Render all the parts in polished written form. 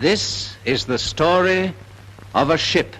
This is the story of a ship.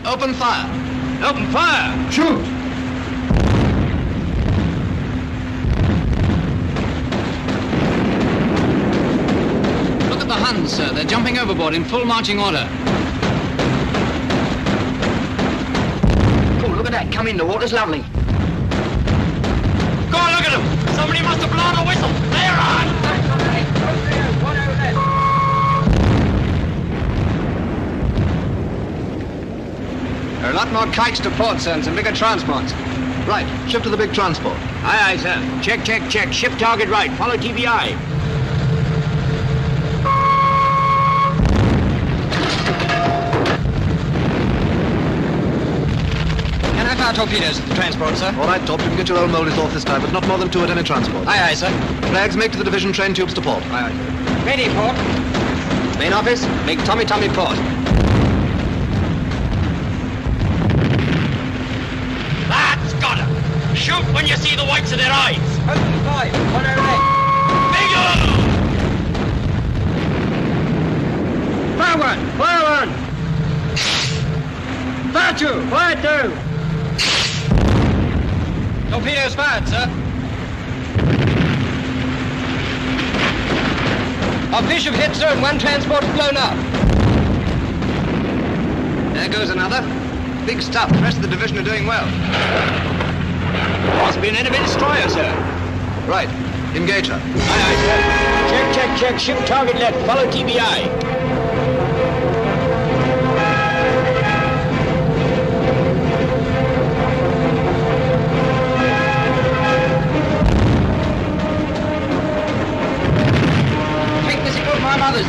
Open fire! Open fire! Shoot! Look at the Huns, sir. They're jumping overboard in full marching order. Cool, look at that. Come in, the water's lovely. Go on, look at them! Somebody must have blown a whistle! They're on! There are a lot more kites to port, sir, and some bigger transports. Right, shift to the big transport. Aye, aye, sir. Check, check, check. Shift target right. Follow TVI. Can I fire torpedoes at the transport, sir? All right, Top, you can get your own moldies off this time, but not more than 2 at any transport. Aye, aye, sir. Flags make to the division train tubes to port. Aye, aye, sir. Ready, port. Main office, make Tommy port. That's got 'em. Shoot when you see the whites of their eyes. Open 5, 108. Bingo! Fire 1, fire 1. Fire 2, fire 2. Torpedoes fired, sir. Our fish have hit, sir, and one transport's blown up. There goes another. Big stuff. The rest of the division are doing well. Must be an enemy destroyer, sir. Right. Engage her. Aye, aye, sir. Check. Ship target left. Follow TBI. Take the signal from our mothers.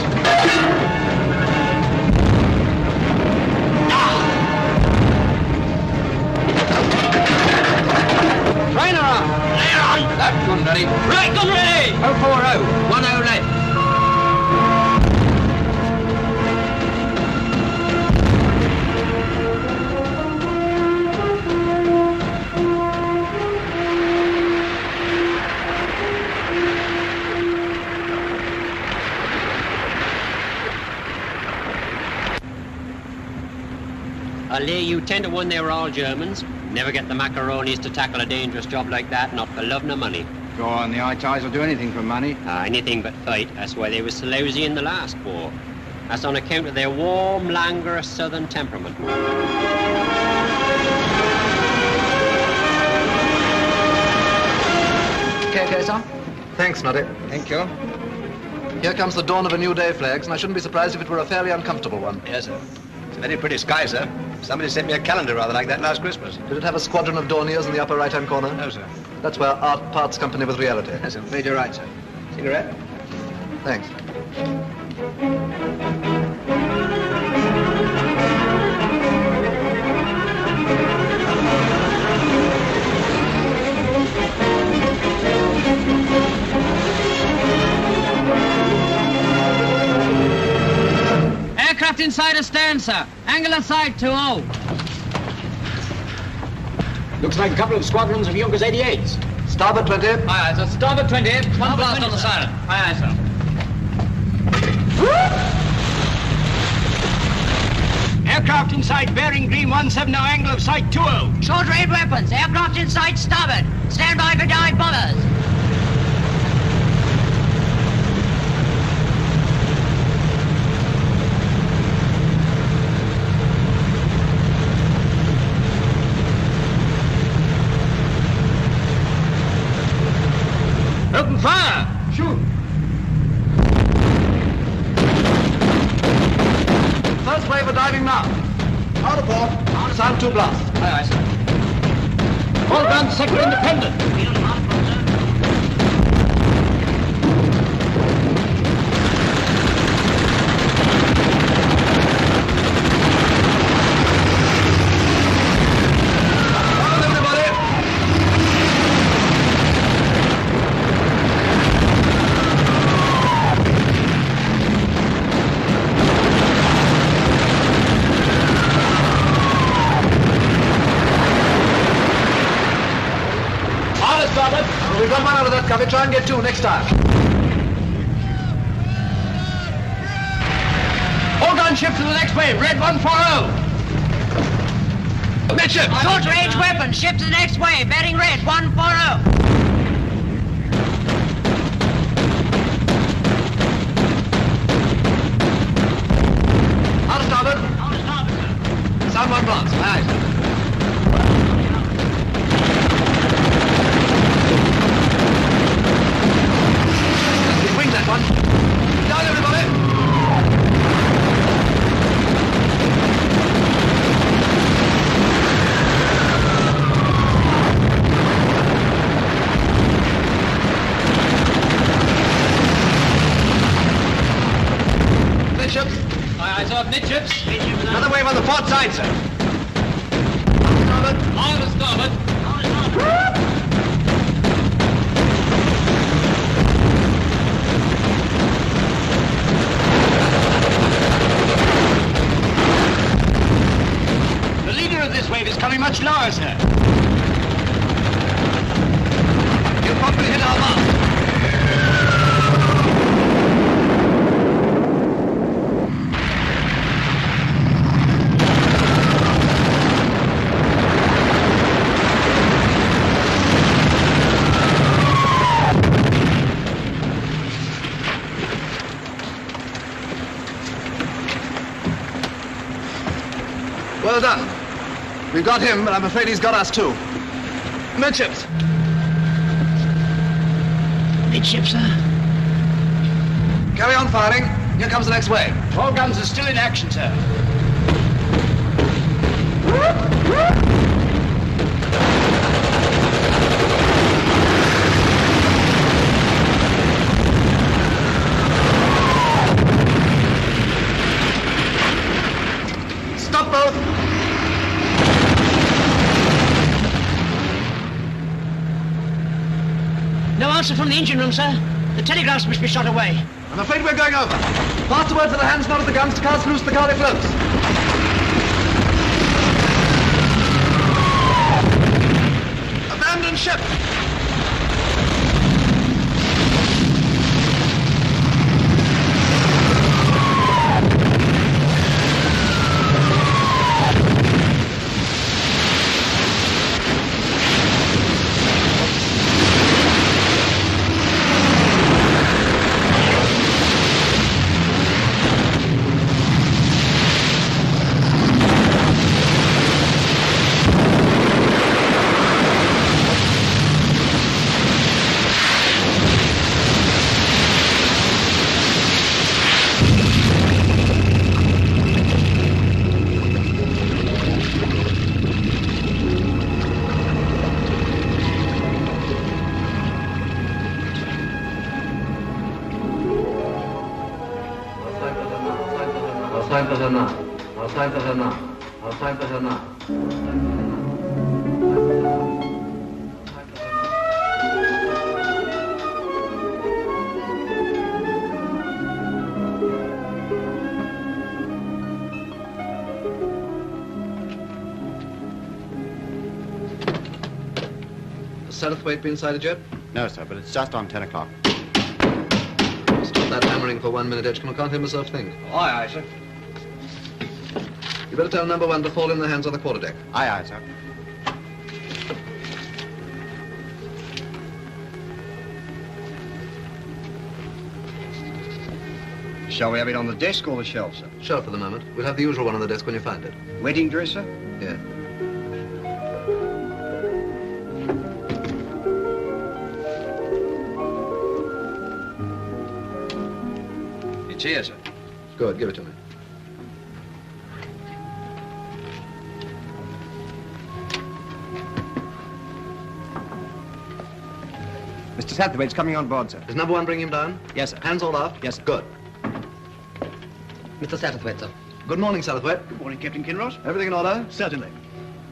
Trainer on. Left gun ready. Right, gun ready! 040. 10 left. I'll lay you 10 to 1 they were all Germans. Never get the macaronis to tackle a dangerous job like that, not for love nor money. Go on, the high ties will do anything for money. Anything but fight. That's why they were so lousy in the last war. That's on account of their warm, languorous southern temperament. Okay, sir. Thanks, Noddy. Thank you. Here comes the dawn of a new day, Flags, and I shouldn't be surprised if it were a fairly uncomfortable one. Yes, sir. It's a very pretty sky, sir. Somebody sent me a calendar rather like that last Christmas. Did it have a squadron of Dorniers in the upper right-hand corner? No, sir. That's where art parts company with reality. Yes, I'm afraid you're right, sir. Cigarette? Thanks. Aircraft inside astern, sir. Angle of sight 20. Looks like a couple of squadrons of Junkers 88s. Starboard 20. Aye, aye, sir. Starboard 20. One blast on the siren. Aye, aye, sir. Aircraft inside bearing green 17 now, angle of sight 20. Short range weapons. Aircraft inside starboard. Stand by for dive bombers. Open fire! Shoot! First wave of diving now. Out of port. Sound 2 blast. Aye, aye, sir. All guns, sector independent. We've got one out of that cover. Try and get 2 next time. All guns shift to the next wave. Red 140. Midship! Short range weapons. Ship to the next wave. Bearing red 140. Out of starboard. Sound 1 blast. Aye. Wing that one. Down, everybody. Midships. Aye, aye, sir. Midships. Another wave on the port side, sir. Starboard. On the starboard. The leader of this wave is coming much lower, sir. You'll probably hit our mark. Well done. We've got him, but I'm afraid he's got us too. Midships. Midship, sir. Carry on firing. Here comes the next wave. All guns are still in action, sir. Stop both. No answer from the engine room, sir. The telegraphs must be shot away. I'm afraid we're going over. Pass the word for the hands not at the guns to cast loose the carry floats. Abandon ship. Satterthwaite be inside a jet? No, sir, but it's just on 10 o'clock. Stop that hammering for 1 minute, Edgecombe. I can't hear myself think. Aye, aye, sir. You better tell number 1 to fall in the hands on the quarterdeck. Aye, aye, sir. Shall we have it on the desk or the shelf, sir? Shelf for the moment. We'll have the usual one on the desk when you find it. Wedding dress, sir? Yeah. It's here, sir. Good, give it to me. Mr. Satterthwaite's coming on board, sir. Is number 1 bringing him down? Yes, sir. Hands all aft? Yes, sir. Good. Mr. Satterthwaite, sir. Good morning, Satterthwaite. Good morning, Captain Kinross. Everything in order? Certainly.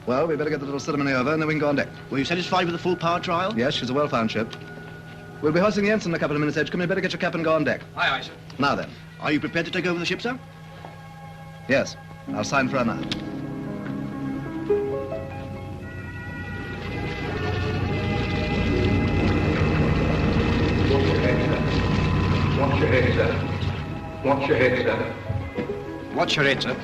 Well, we better get the little ceremony over and then we can go on deck. Were you satisfied with the full power trial? Yes, she's a well-found ship. We'll be hoisting the ensign in a couple of minutes, Edgecombe. You better get your cap and go on deck. Aye, aye, sir. Now then. Are you prepared to take over the ship, sir? Yes. I'll sign for her now. Watch your head, sir. Watch your head, sir. Watch your head, sir.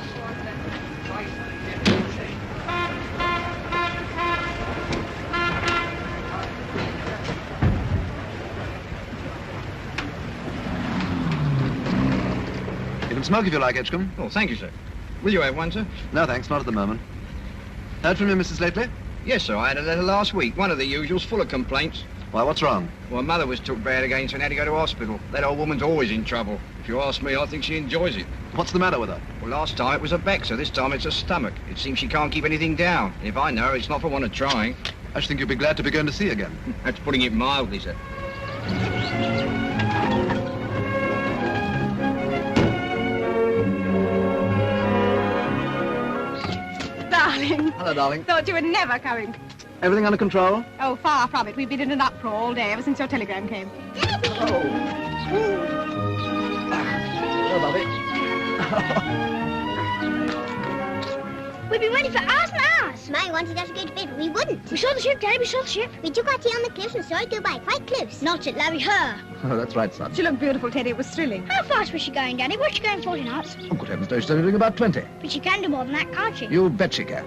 You can smoke if you like, Edgecombe. Oh, thank you, sir. Will you have one, sir? No, thanks. Not at the moment. Heard from you, Mrs. Lately? Yes, sir. I had a letter last week. One of the usuals, full of complaints. Why, what's wrong? Well, mother was took bad again, so I had to go to hospital. That old woman's always in trouble. If you ask me, I think she enjoys it. What's the matter with her? Well, last time it was a back, so this time it's a stomach. It seems she can't keep anything down. If I know her, it's not for want of trying. I should think you'd be glad to be going to sea again. That's putting it mildly, sir. Darling. Hello, darling. Thought you were never coming. Everything under control? Oh, far from it. We've been in an uproar all day ever since your telegram came. Hello, Bobby. We've been waiting for hours and hours. Mine wanted us to go to bed, but we wouldn't. We saw the ship, Daddy, we saw the ship. We took our tea on the cliffs and saw it go by quite close. Not at Larry her. Oh, that's right, son. She looked beautiful, Teddy. It was thrilling. How fast was she going, Daddy? Was she going 40 knots? Oh, good heavens, no, she's only doing about 20. But she can do more than that, can't she? You bet she can.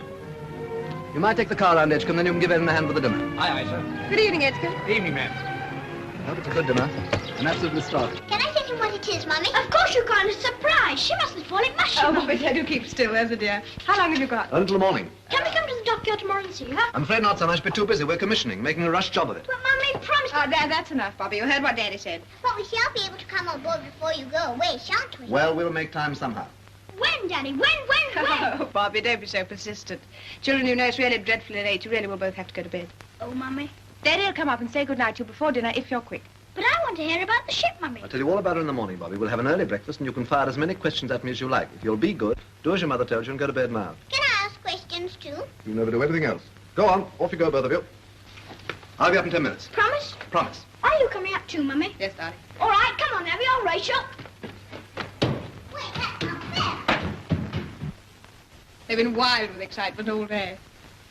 You might take the car round, Edgecombe, then you can give Ellen a hand with the dinner. Aye, aye, sir. Good evening, Edgecombe. Evening, ma'am. I hope it's a good dinner. And absolutely starving. Can I take imagine what it is, Mummy. Of course you can't. It's a surprise. She mustn't fall it mushy. Oh, Bobby, do keep still, there's a dear. How long have you got? Until the morning. Can we come to the dockyard tomorrow and see her? I'm afraid not, son. I should be too busy. We're commissioning, making a rush job of it. But Mummy promised. Oh, Dad, that's enough, Bobby. You heard what Daddy said. But we shall be able to come on board before you go away, shan't we? Well, we'll make time somehow. When, Daddy? When? Oh, Bobby, don't be so persistent. Children, you know, it's really dreadfully late. You really will both have to go to bed. Oh, Mummy. Daddy will come up and say goodnight to you before dinner if you're quick. But I want to hear about the ship, Mummy. I'll tell you all about it in the morning, Bobby. We'll have an early breakfast, and you can fire as many questions at me as you like. If you'll be good, do as your mother tells you and go to bed now. Can I ask questions, too? You never do anything else. Go on. Off you go, both of you. I'll be up in 10 minutes. Promise? Promise. Are you coming up too, Mummy? Yes, darling. All right, come on, Abby. I'll race up. Wait, that's not fair. They've been wild with excitement all day.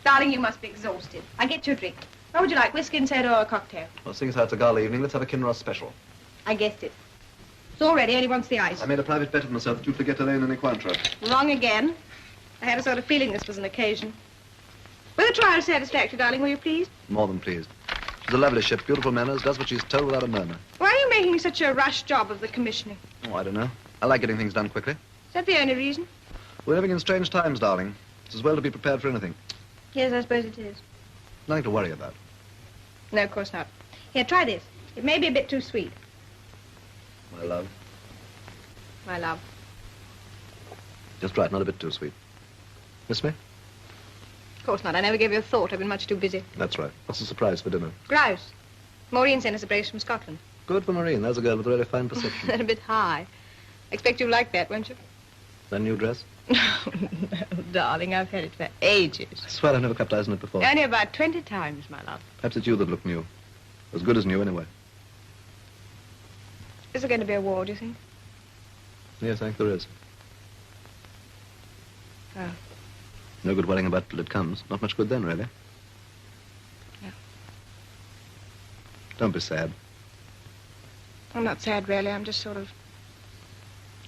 Darling, you must be exhausted. I'll get you a drink. What would you like, whiskey and soda or a cocktail? Well, seeing as how it's a gala evening, let's have a Kinross special. I guessed it. It's all ready, only wants the ice. I made a private bet of myself that you'd forget to lay in any Cointreau. Wrong again. I had a sort of feeling this was an occasion. Were the trials satisfactory, darling, were you pleased? More than pleased. She's a lovely ship, beautiful manners, does what she's told without a murmur. Why are you making such a rush job of the commissioning? Oh, I don't know. I like getting things done quickly. Is that the only reason? We're living in strange times, darling. It's as well to be prepared for anything. Yes, I suppose it is. Nothing to worry about. No, of course not. Here, try this. It may be a bit too sweet. My love. My love. Just right, not a bit too sweet. Miss me? Of course not. I never gave you a thought. I've been much too busy. That's right. What's the surprise for dinner? Grouse. Maureen sent us a brace from Scotland. Good for Maureen. There's a girl with a really fine perception. They're a bit high. Expect you like that, won't you? That new dress? No, darling, I've had it for ages. I swear I've never clapped eyes on it before. Only about 20 times, my love. Perhaps it's you that look new. As good as new, anyway. Is there going to be a war, do you think? Yes, I think there is. Oh. No good worrying about it till it comes. Not much good then, really. No. Don't be sad. I'm not sad, really. I'm just sort of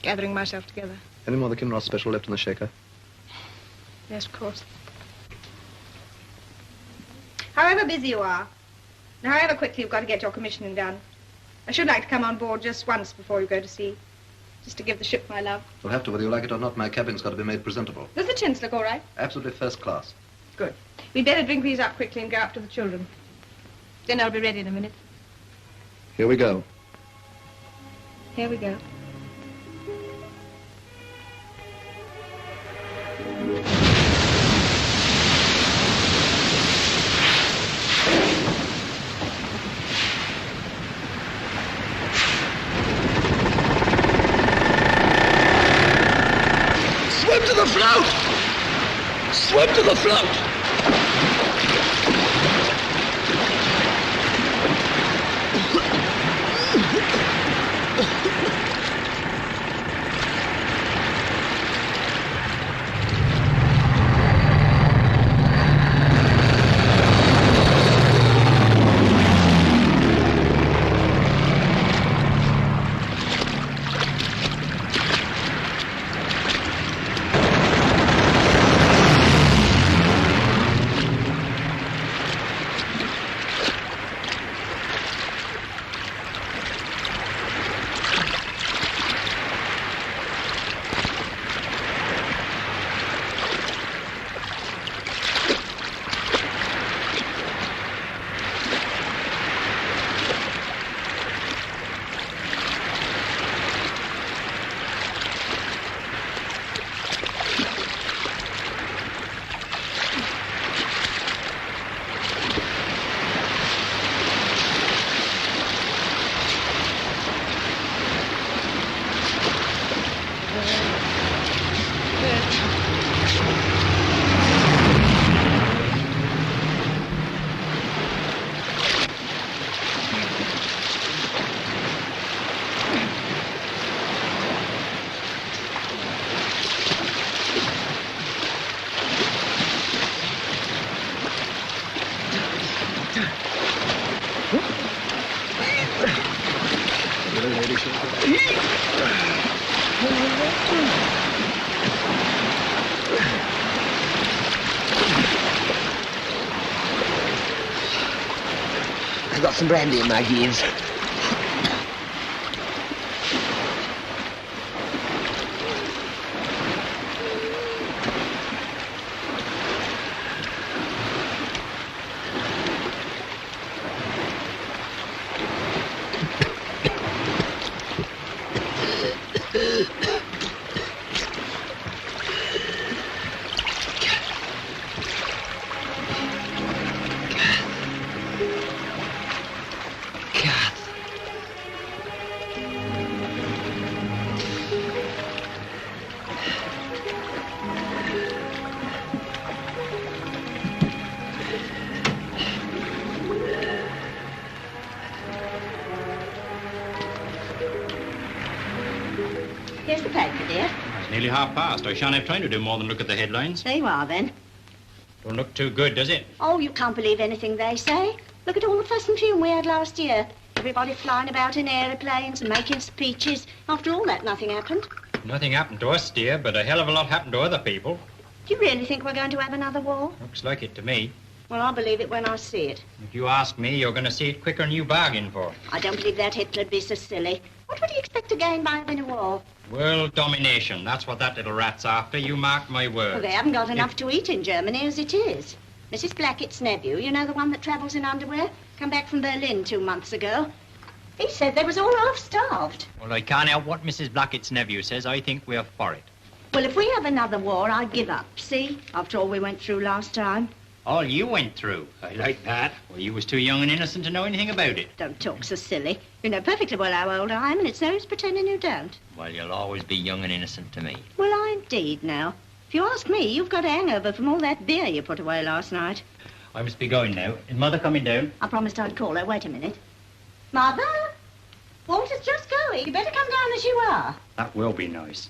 gathering myself together. Any more of the Kinross special left in the shaker? Yes, of course. However busy you are, and however quickly you've got to get your commissioning done, I should like to come on board just once before you go to sea. Just to give the ship my love. You'll have to, whether you like it or not. My cabin's got to be made presentable. Does the chintz look all right? Absolutely first class. Good. We'd better drink these up quickly and go up to the children. Dinner will be ready in a minute. Here we go. Here we go. Swim to the float! Swim to the float! I've got some brandy in my gears. Here's the paper, dear. It's nearly past. I shan't have time to do more than look at the headlines. There you are, then. Don't look too good, does it? Oh, you can't believe anything they say. Look at all the fuss and fume we had last year. Everybody flying about in aeroplanes and making speeches. After all that, nothing happened. Nothing happened to us, dear, but a hell of a lot happened to other people. Do you really think we're going to have another war? Looks like it to me. Well, I'll believe it when I see it. If you ask me, you're going to see it quicker than you bargain for. I don't believe that Hitler'd be so silly. What would he expect to gain by winning a war? World domination. That's what that little rat's after. You mark my words. Well, they haven't got enough to eat in Germany as it is. Mrs. Blackett's nephew, you know the one that travels in underwear, come back from Berlin 2 months ago. He said they was all half-starved. Well, I can't help what Mrs. Blackett's nephew says. I think we're for it. Well, if we have another war, I'd give up, see? After all we went through last time. All you went through. I like that. Well, you was too young and innocent to know anything about it. Don't talk so silly. You know perfectly well how old I am, and it's no use pretending you don't. Well, you'll always be young and innocent to me. Well, indeed, now. If you ask me, you've got a hangover from all that beer you put away last night. I must be going now. Is Mother coming down? I promised I'd call her. Wait a minute. Mother? Walter's just going. You better come down as you are. That will be nice.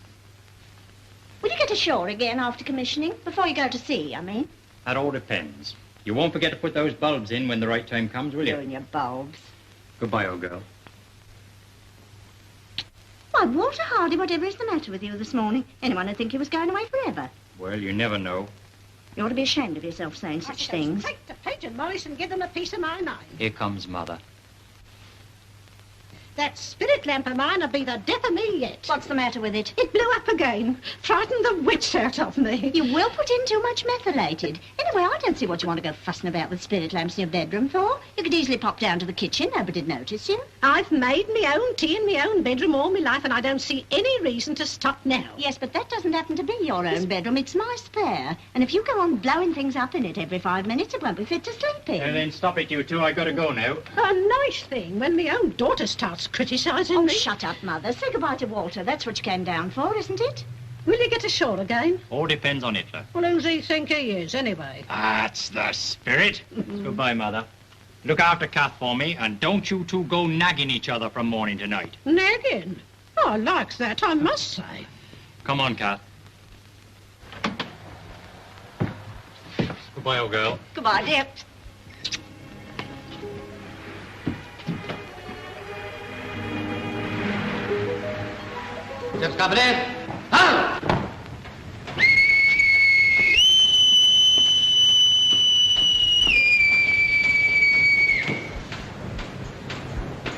Will you get ashore again after commissioning? Before you go to sea, I mean. That all depends. You won't forget to put those bulbs in when the right time comes, will you? You and your bulbs. Goodbye, old girl. Why, Walter Hardy, whatever is the matter with you this morning? Anyone would think you was going away forever. Well, you never know. You ought to be ashamed of yourself saying such things. Take the pigeon, Morris, and give them a piece of my mind. Here comes Mother. That spirit lamp of mine will be the death of me yet. What's the matter with it? It blew up again. Frightened the wits out of me. You will put in too much methylated. Anyway, I don't see what you want to go fussing about with spirit lamps in your bedroom for. You could easily pop down to the kitchen. Nobody'd notice you. I've made my own tea in my own bedroom all my life, and I don't see any reason to stop now. Yes, but that doesn't happen to be your own bedroom. It's my spare. And if you go on blowing things up in it every 5 minutes, it won't be fit to sleep in. Then stop it, you two. I gotta go now. A nice thing when my own daughter starts criticising Oh, me. shut up, Mother. Say goodbye to Walter. That's what you came down for, isn't it? Will you get ashore again? All depends on Hitler. Well, who's he think he is, anyway? That's the spirit. Goodbye, Mother. Look after Kath for me, and don't you two go nagging each other from morning to night. Nagging? Oh, I like that, I must say. Come on, Kath. Goodbye, old girl. Goodbye, dear. Ship's company. Huh?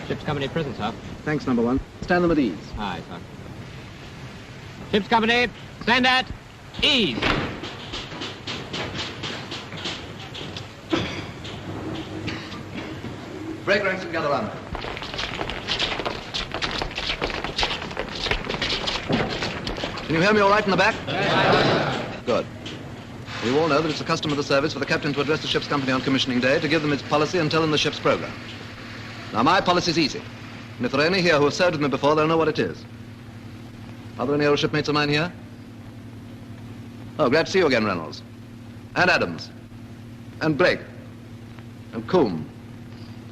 Ship's company prison, sir. Thanks, number one. Stand them at ease. Aye, sir. Ship's company, stand at ease. Break ranks and gather round. Can you hear me all right in the back? Good. We all know that it's the custom of the service for the captain to address the ship's company on commissioning day to give them its policy and tell them the ship's program. Now, my policy's easy. And if there are any here who have served with me before, they'll know what it is. Are there any old shipmates of mine here? Oh, glad to see you again, Reynolds. And Adams. And Blake. And Coombe.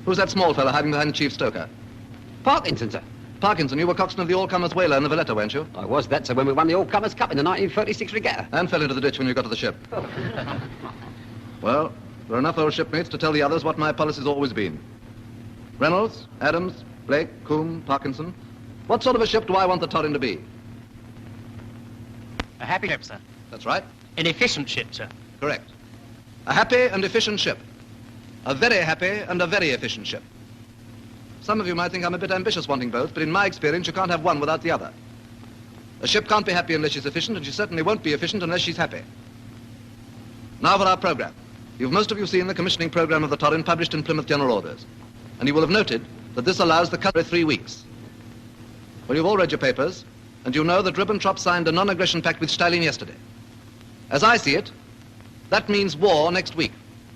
Who's that small fellow hiding behind the chief stoker? Parkinson, sir. Parkinson, you were coxswain of the All-Comers whaler in the Valletta, weren't you? I was that, sir, when we won the All-Comers Cup in the 1936 regatta. And fell into the ditch when you got to the ship. Well, there are enough old shipmates to tell the others what my policy's always been. Reynolds, Adams, Blake, Coombe, Parkinson. What sort of a ship do I want the Torrin to be? A happy ship, sir. That's right. An efficient ship, sir. Correct. A happy and efficient ship. A very happy and a very efficient ship. Some of you might think I'm a bit ambitious wanting both, but in my experience, you can't have one without the other. A ship can't be happy unless she's efficient, and she certainly won't be efficient unless she's happy. Now for our program. You've most of you seen the commissioning program of the Torrin published in Plymouth General Orders, and you will have noted that this allows the cut every 3 weeks. Well, you've all read your papers, and you know that Ribbentrop signed a non-aggression pact with Stalin yesterday. As I see it, that means war next week.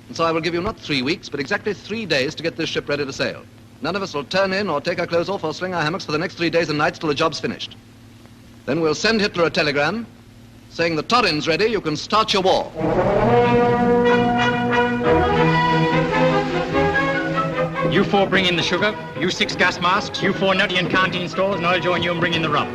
And so I will give you not 3 weeks, but exactly 3 days to get this ship ready to sail. None of us will turn in or take our clothes off or swing our hammocks for the next 3 days and nights till the job's finished. Then we'll send Hitler a telegram saying the Torrin's ready, you can start your war. You 4 bring in the sugar, you 6 gas masks, you 4 nutty and canteen stores, and I'll join you and bring in the rum.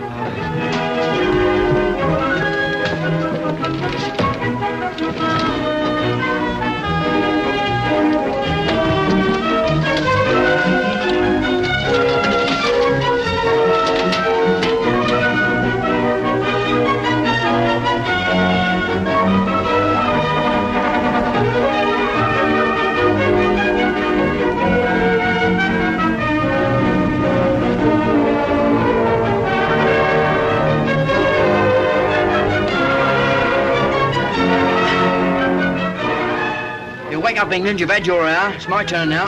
Wake up, England. You've had your hour. It's my turn now.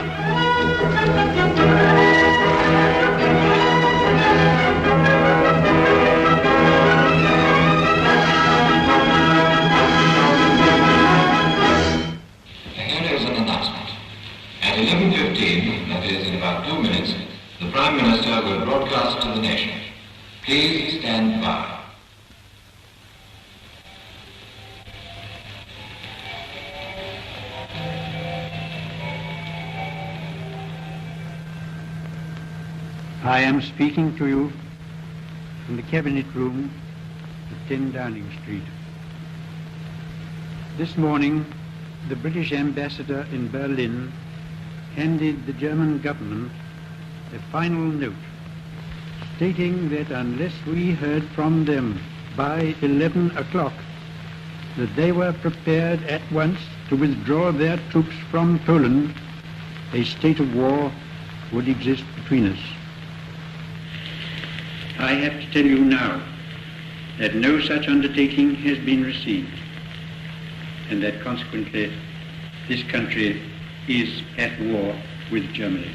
Here is an announcement. At 11:15, that is in about 2 minutes, the Prime Minister will broadcast to the nation. Please stand by. I am speaking to you from the Cabinet Room at 10 Downing Street. This morning, the British ambassador in Berlin handed the German government a final note stating that unless we heard from them by 11 o'clock, that they were prepared at once to withdraw their troops from Poland, a state of war would exist between us. I have to tell you now that no such undertaking has been received, and that consequently this country is at war with Germany.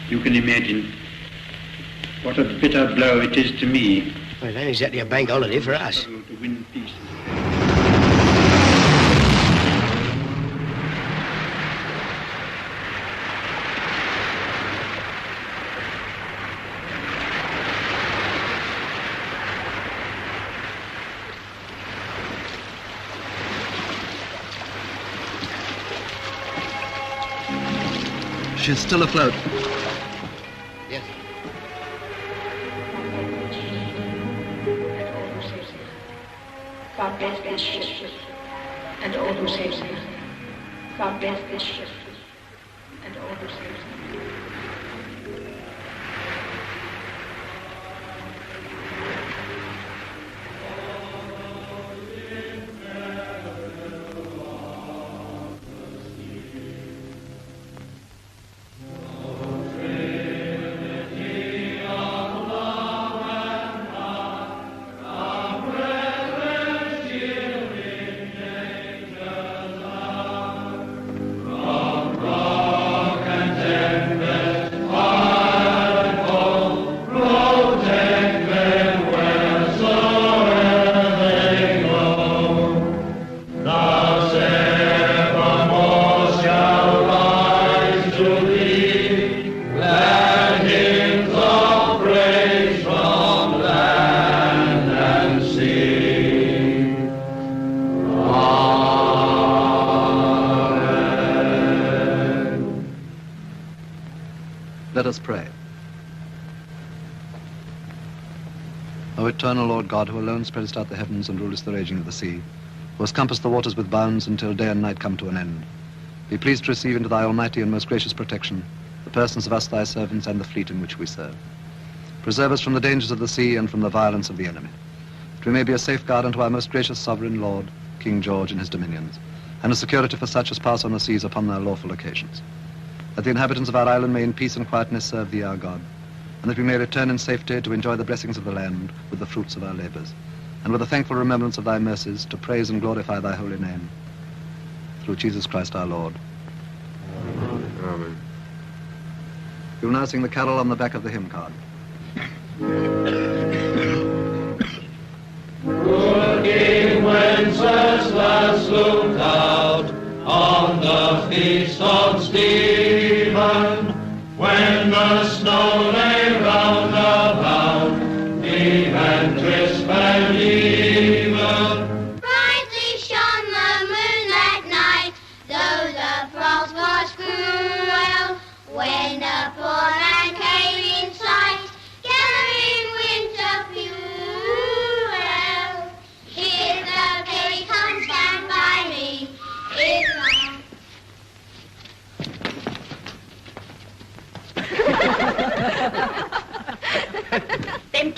You can imagine what a bitter blow it is to me. Well, it ain't exactly a bank holiday for us. To win peace. She's still afloat. Yes. God bless this ship and all who saves her. God bless this ship and all who saves her. Let us pray. O eternal Lord God, who alone spreadest out the heavens and rulest the raging of the sea, who hast compassed the waters with bounds until day and night come to an end, be pleased to receive into thy almighty and most gracious protection the persons of us thy servants and the fleet in which we serve. Preserve us from the dangers of the sea and from the violence of the enemy, that we may be a safeguard unto our most gracious sovereign Lord, King George and his dominions, and a security for such as pass on the seas upon their lawful occasions. That the inhabitants of our island may in peace and quietness serve thee, our God, and that we may return in safety to enjoy the blessings of the land with the fruits of our labors, and with a thankful remembrance of thy mercies to praise and glorify thy holy name. Through Jesus Christ our Lord. Amen. You'll now sing the carol on the back of the hymn card. Good King Wenceslas looked out on the feast of Stephen, when the snow lay round about, deep and crisp and even. Brightly shone the moon that night, the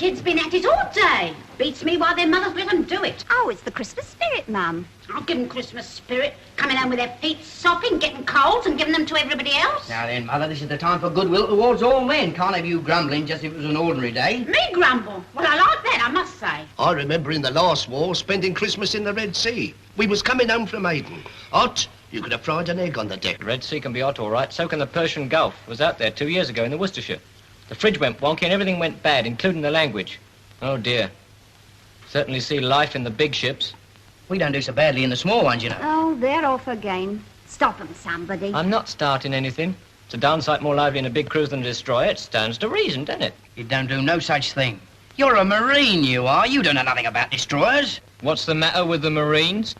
Kid's been at it all day. Beats me why their mothers let them do it. Oh, it's the Christmas spirit, Mum. I'll give them Christmas spirit. Coming home with their feet sopping, getting colds and giving them to everybody else. Now then, Mother, this is the time for goodwill towards all men. Can't have you grumbling just if it was an ordinary day. Me grumble? Well, I like that, I must say. I remember in the last war spending Christmas in the Red Sea. We was coming home from Aden. Hot, you could have fried an egg on the deck. The Red Sea can be hot, all right. So can the Persian Gulf. Was out there 2 years ago in the Worcestershire. The fridge went wonky and everything went bad, including the language. Oh, dear. Certainly see life in the big ships. We don't do so badly in the small ones, you know. Oh, they're off again. Stop them, somebody. I'm not starting anything. It's a darn sight more lively in a big cruise than a destroyer. It stands to reason, doesn't it? You don't do no such thing. You're a Marine, you are. You don't know nothing about destroyers. What's the matter with the Marines?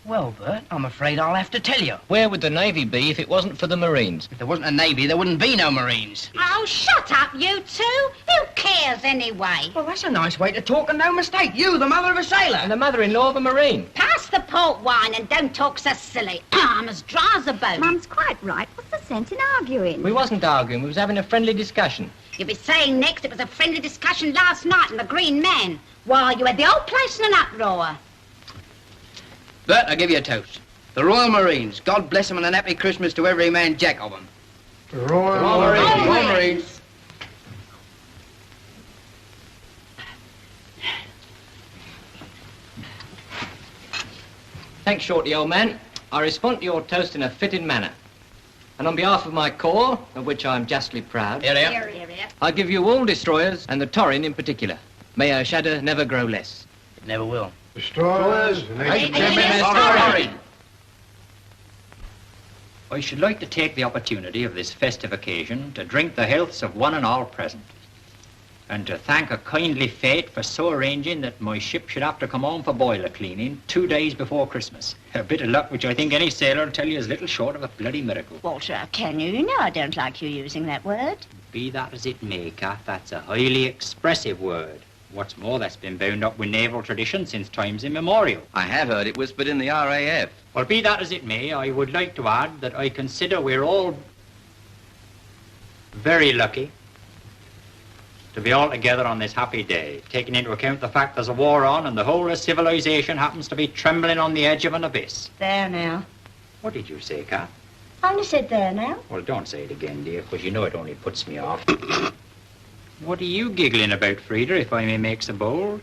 Well, Bert, I'm afraid I'll have to tell you. Where would the Navy be if it wasn't for the Marines? If there wasn't a Navy, there wouldn't be no Marines. Oh, shut up, you two. Who cares anyway? Well, that's a nice way to talk and no mistake. You, the mother of a sailor. And the mother-in-law of a Marine. Pass the port wine and don't talk so silly. I'm as dry as a bone. Mum's quite right. What's the sense in arguing? We wasn't arguing. We was having a friendly discussion. You'll be saying next it was a friendly discussion last night in the Green Man. Why, you had the whole place in an uproar. Bert, I'll give you a toast. The Royal Marines. God bless them and an happy Christmas to every man jack of them. Royal Marines. Thanks, Shorty, old man. I respond to your toast in a fitting manner. And on behalf of my corps, of which I'm justly proud, I give you all destroyers, and the Torrin in particular. May our shadow never grow less. It never will. Destroyers and HMS Kelly. I should like to take the opportunity of this festive occasion to drink the healths of one and all present, and to thank a kindly fate for so arranging that my ship should have to come home for boiler cleaning 2 days before Christmas. A bit of luck which I think any sailor will tell you is little short of a bloody miracle. Walter, can you? You know I don't like you using that word. Be that as it may, Kath, that's a highly expressive word. What's more, that's been bound up with naval tradition since times immemorial. I have heard it whispered in the RAF. Well, be that as it may, I would like to add that I consider we're all very lucky to be all together on this happy day, taking into account the fact there's a war on and the whole of civilization happens to be trembling on the edge of an abyss. There now. What did you say, Kath? I only said there now. Well, don't say it again, dear, because you know it only puts me off. What are you giggling about, Frida, if I may make so bold?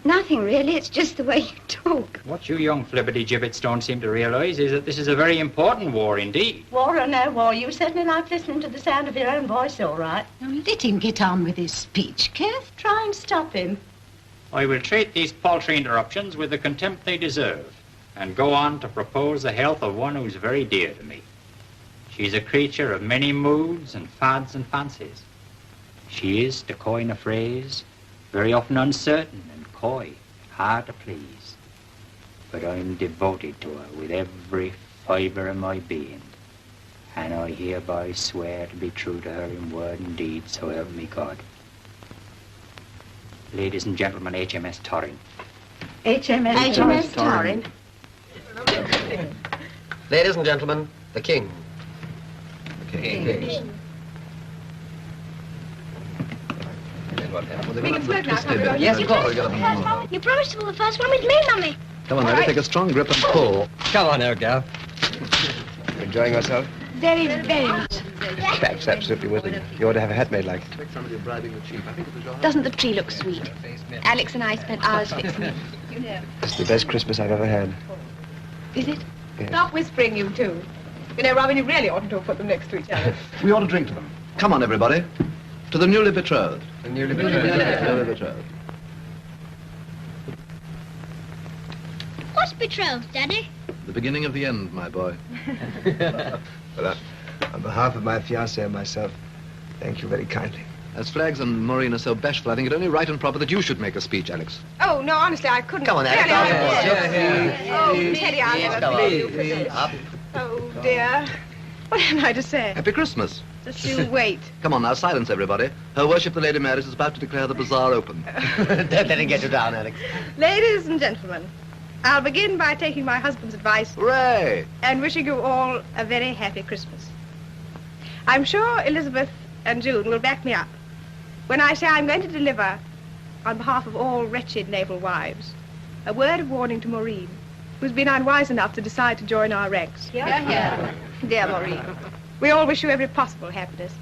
Nothing, really. It's just the way you talk. What you young flibbity-gibbets don't seem to realise is that this is a very important war indeed. War or no war, you certainly like listening to the sound of your own voice, all right. Now, let him get on with his speech, Kath. Try and stop him. I will treat these paltry interruptions with the contempt they deserve, and go on to propose the health of one who's very dear to me. She's a creature of many moods and fads and fancies. She is, to coin a phrase, very often uncertain and coy, hard to please. But I'm devoted to her with every fibre of my being, and I hereby swear to be true to her in word and deed, so help me God. Ladies and gentlemen, HMS Torrin. HMS Torrin. Ladies and gentlemen, the King. The King. Yes, of course. You promised to pull the first one with me, Mummy. Come on, Mary, take a strong grip and pull. Come on, old gal. Enjoying yourself? Very, very much. That's absolutely wicked. You ought to have a hat made like. Doesn't the tree look sweet? Alex and I spent hours fixing it. It's the best Christmas I've ever had. Is it? Yes. Stop whispering, you two. You know, Robin, you really oughtn't to have put them next to each other. We ought to drink to them. Come on, everybody. To the newly betrothed. The newly betrothed. Newly betrothed. What's betrothed, Daddy? The beginning of the end, my boy. Well, on behalf of my fiancée and myself, thank you very kindly. As Flags and Maureen are so bashful, I think it only right and proper that you should make a speech, Alex. Oh, no, honestly, I couldn't. Come on, Alex. Oh, Teddy, I'll never pay you for this. Oh, dear. What am I to say? Happy Christmas. Just you wait. Come on now, silence everybody. Her Worship the Lady Mary is about to declare the bazaar open. Don't let it get you down, Alex. Ladies and gentlemen, I'll begin by taking my husband's advice. Hooray! And wishing you all a very happy Christmas. I'm sure Elizabeth and June will back me up when I say I'm going to deliver on behalf of all wretched naval wives, a word of warning to Maureen, who's been unwise enough to decide to join our ranks. Yeah. Dear Maureen, we all wish you every possible happiness.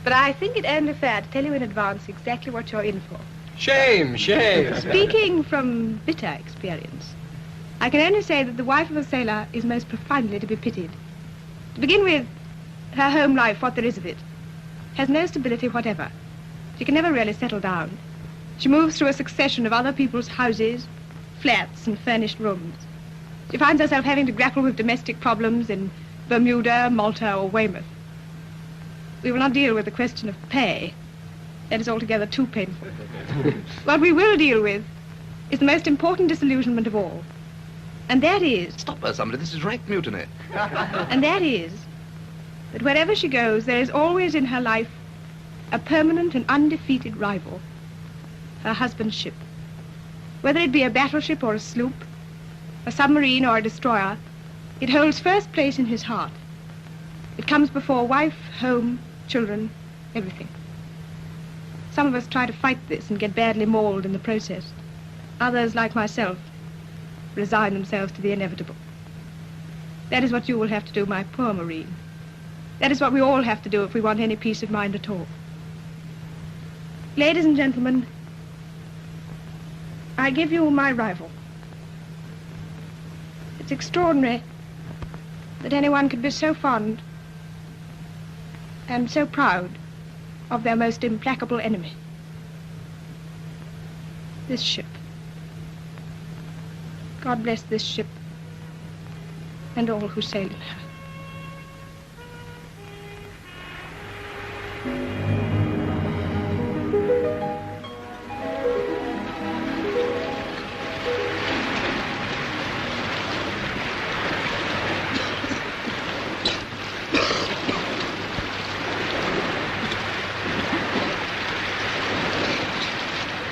But I think it only fair to tell you in advance exactly what you're in for. Shame, shame. Speaking from bitter experience, I can only say that the wife of a sailor is most profoundly to be pitied. To begin with, her home life, what there is of it, has no stability whatever. She can never really settle down. She moves through a succession of other people's houses, flats, and furnished rooms. She finds herself having to grapple with domestic problems in Bermuda, Malta, or Weymouth. We will not deal with the question of pay. That is altogether too painful. What we will deal with is the most important disillusionment of all. And that is... Stop her, somebody. This is rank mutiny. And that is that wherever she goes, there is always in her life a permanent and undefeated rival, her husband's ship. Whether it be a battleship or a sloop, a submarine or a destroyer, it holds first place in his heart. It comes before wife, home, children, everything. Some of us try to fight this and get badly mauled in the process. Others, like myself, resign themselves to the inevitable. That is what you will have to do, my poor Maureen. That is what we all have to do if we want any peace of mind at all. Ladies and gentlemen, I give you my rival. It's extraordinary that anyone could be so fond and so proud of their most implacable enemy. This ship. God bless this ship and all who sail in her.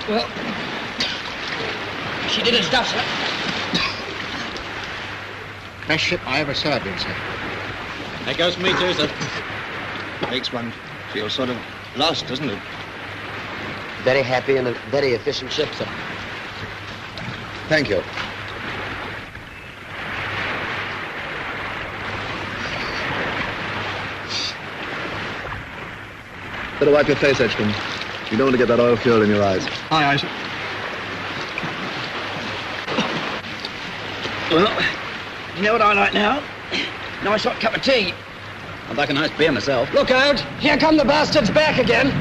Well, she did her stuff, sir. Best ship I ever served in, sir. That goes for me too, sir. Makes one feel sort of lost, doesn't it? Very happy and a very efficient ship, sir. Thank you. Better wipe your face, Edgecombe. You don't want to get that oil fuel in your eyes. Aye, aye, sir. Well, you know what I like now? Nice hot cup of tea. I'd like a nice beer myself. Look out! Here come the bastards back again!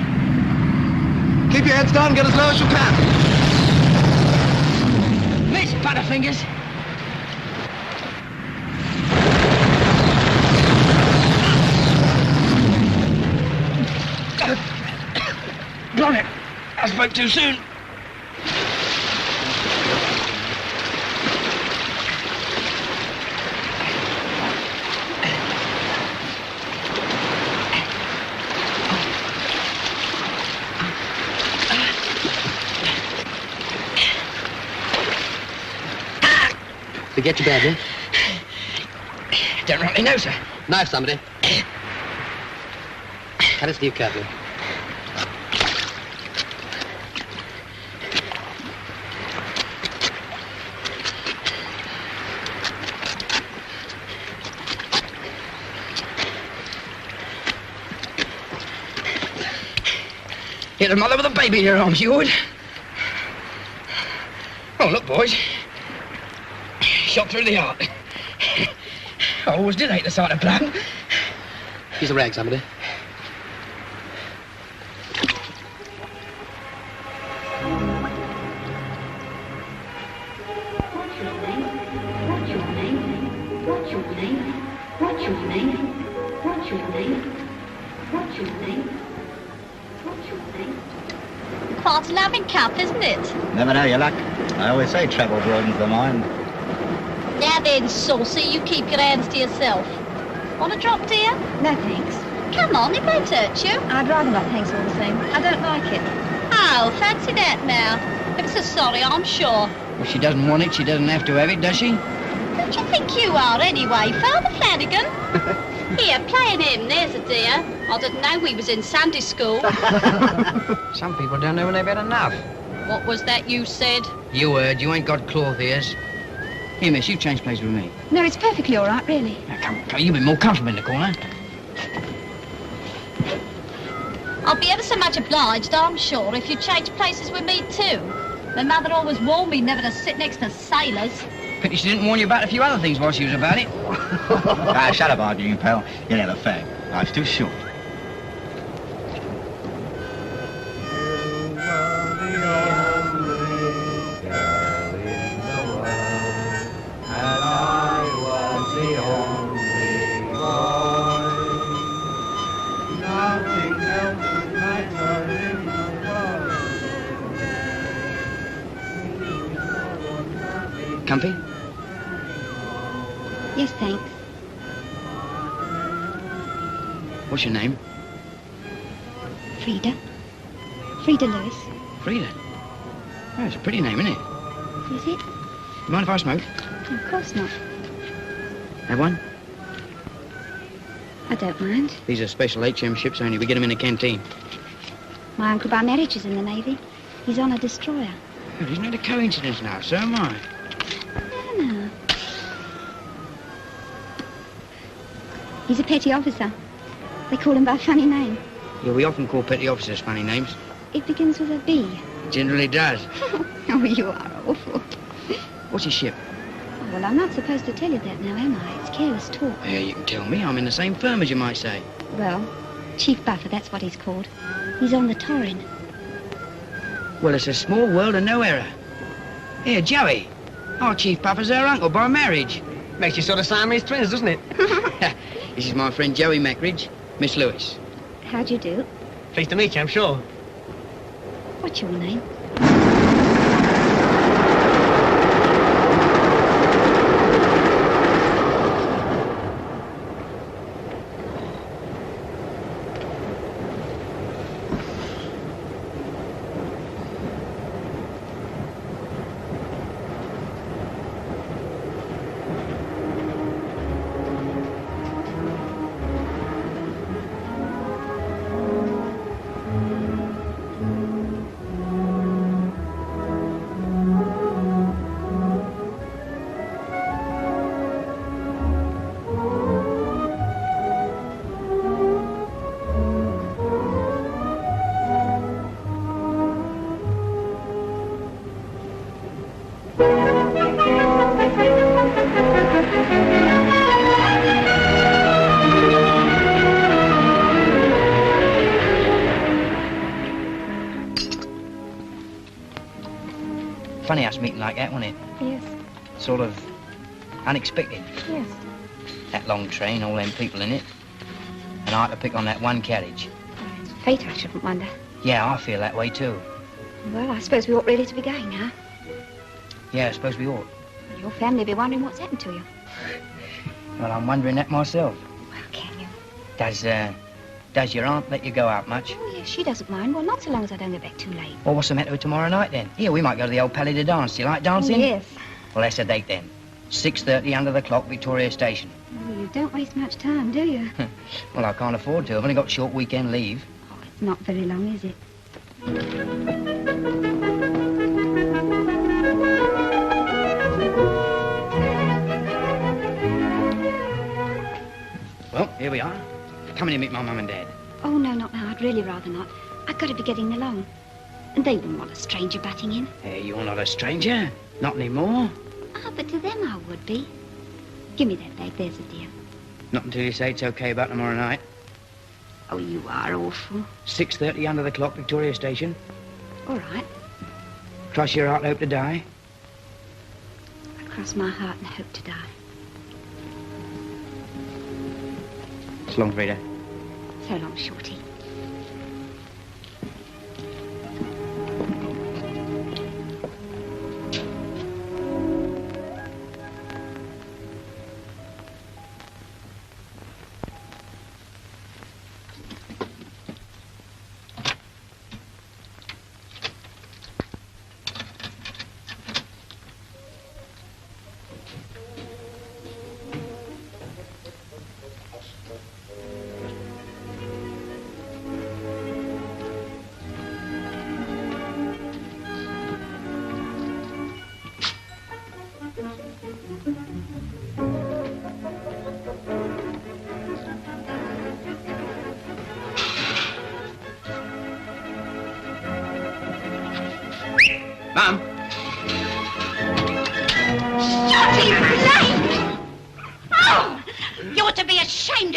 Keep your heads down, get as low as you can. Miss Butterfingers. Blimey, I spoke too soon. They get you badly? Don't rightly know, sir. Knife somebody. Cut his sleeve carefully. Hit a mother with a baby in her arms, you would. Oh, look, boys. Shot through the heart. I always did hate the sight of blood. Piece of rag, somebody. What's your name? What's your name? What's your name? What's your name? What's your name? What's your name? What's your name? Quite a loving cup, isn't it? Never know your luck. I always say travel broadens the mind. Now then, Saucy, you keep your hands to yourself. Want a drop, dear? No, thanks. Come on, it won't hurt you. I'd rather not, thanks all the same. I don't like it. Oh, fancy that now. Ever so sorry, I'm sure. If she doesn't want it, she doesn't have to have it, does she? Who do you think you are, anyway, Father Flanagan? Here, playing him, there's a dear. I didn't know we was in Sunday school. Some people don't know when they've had enough. What was that you said? You heard. You ain't got cloth ears. Here, miss, you change places with me. No, it's perfectly all right, really. Now, come, you be more comfortable in the corner. I'll be ever so much obliged, I'm sure, if you change places with me, too. My mother always warned me never to sit next to sailors. Pity she didn't warn you about a few other things while she was about it. Shut up, arguing, pal. You'll have a fag. Life's too short. Comfy? Yes, thanks. What's your name? Frida. Frida Lewis. Frida? Oh, it's a pretty name, isn't it? Is it? You mind if I smoke? Of course not. Have one? I don't mind. These are special HM ships only. We get them in the canteen. My uncle by marriage is in the Navy. He's on a destroyer. Oh, isn't that a coincidence now? So am I. No. He's a petty officer. They call him by a funny name. Yeah, we often call petty officers funny names. It begins with a B. It generally does. Oh, you are awful. What's your ship? Oh, well, I'm not supposed to tell you that now, am I? It's careless talk. Yeah, you can tell me. I'm in the same firm as you might say. Well, Chief Buffer, that's what he's called. He's on the Torrin. Well, it's a small world and no error. Here, Joey. Our Chief Buffer's her uncle by marriage. Makes you sort of Siamese twins, doesn't it? This is my friend Joey Mackridge, Miss Lewis. How'd you do? Pleased to meet you, I'm sure. What's your name? Funny house meeting like that, wasn't it? Yes. Sort of unexpected. Yes. That long train, all them people in it. And I had to pick on that one carriage. Fate, I shouldn't wonder. Yeah, I feel that way too. Well, I suppose we ought really to be going now. Yeah, I suppose we ought. Your family will be wondering what's happened to you. Well, I'm wondering that myself. Well, can you? Does your aunt let you go out much? Oh, yes, she doesn't mind. Well, not so long as I don't get back too late. Well, what's the matter with tomorrow night, then? Here, we might go to the old Pally to dance. Do you like dancing? Oh, yes. Well, that's a date, then. 6:30 under the clock, Victoria Station. Oh, you don't waste much time, do you? Well, I can't afford to. I've only got short weekend leave. Oh, it's not very long, is it? Well, here we are. Come in and meet my mum and dad. Oh, no, not now. I'd really rather not. I've got to be getting along. And they wouldn't want a stranger butting in. Hey, you're not a stranger. Not anymore. Ah, but to them I would be. Give me that bag. There's a dear. Not until you say it's okay about tomorrow night. Oh, you are awful. 6:30 under the clock, Victoria Station. All right. Cross your heart, hope to die. I cross my heart and hope to die. So long, Frida. So long, Shorty.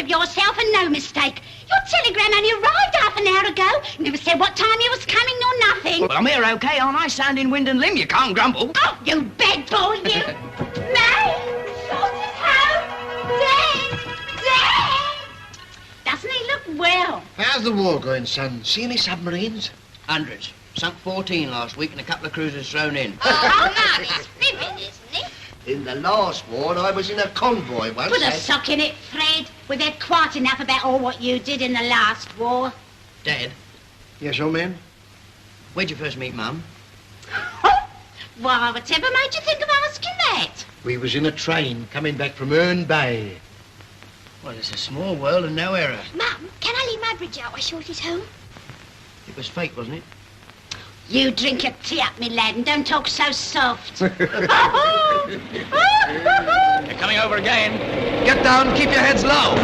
of yourself and no mistake. Your telegram only arrived half an hour ago. Never said what time you was coming nor nothing. Well, I'm here okay, aren't I? Sound in wind and limb, you can't grumble. Oh, you bad boy, you. May, saucer's home. Dad! Doesn't he look well? How's the war going, son? See any submarines? Hundreds. Sunk 14 last week and a couple of cruisers thrown in. Oh, now he's fibbing, isn't he? In the last war, I was in a convoy once. Put a sock in it, Fred. We've had quite enough about all what you did in the last war. Dad, Yes, old man? where'd you first meet Mum? Why, whatever made you think of asking that? We was in a train coming back from Herne Bay. Well, it's a small world and no error. Mum, can I leave my bridge out while Shorty's home? It was fate, wasn't it? You drink your tea up, me lad, and don't talk so soft. They're coming over again. Get down, keep your heads low.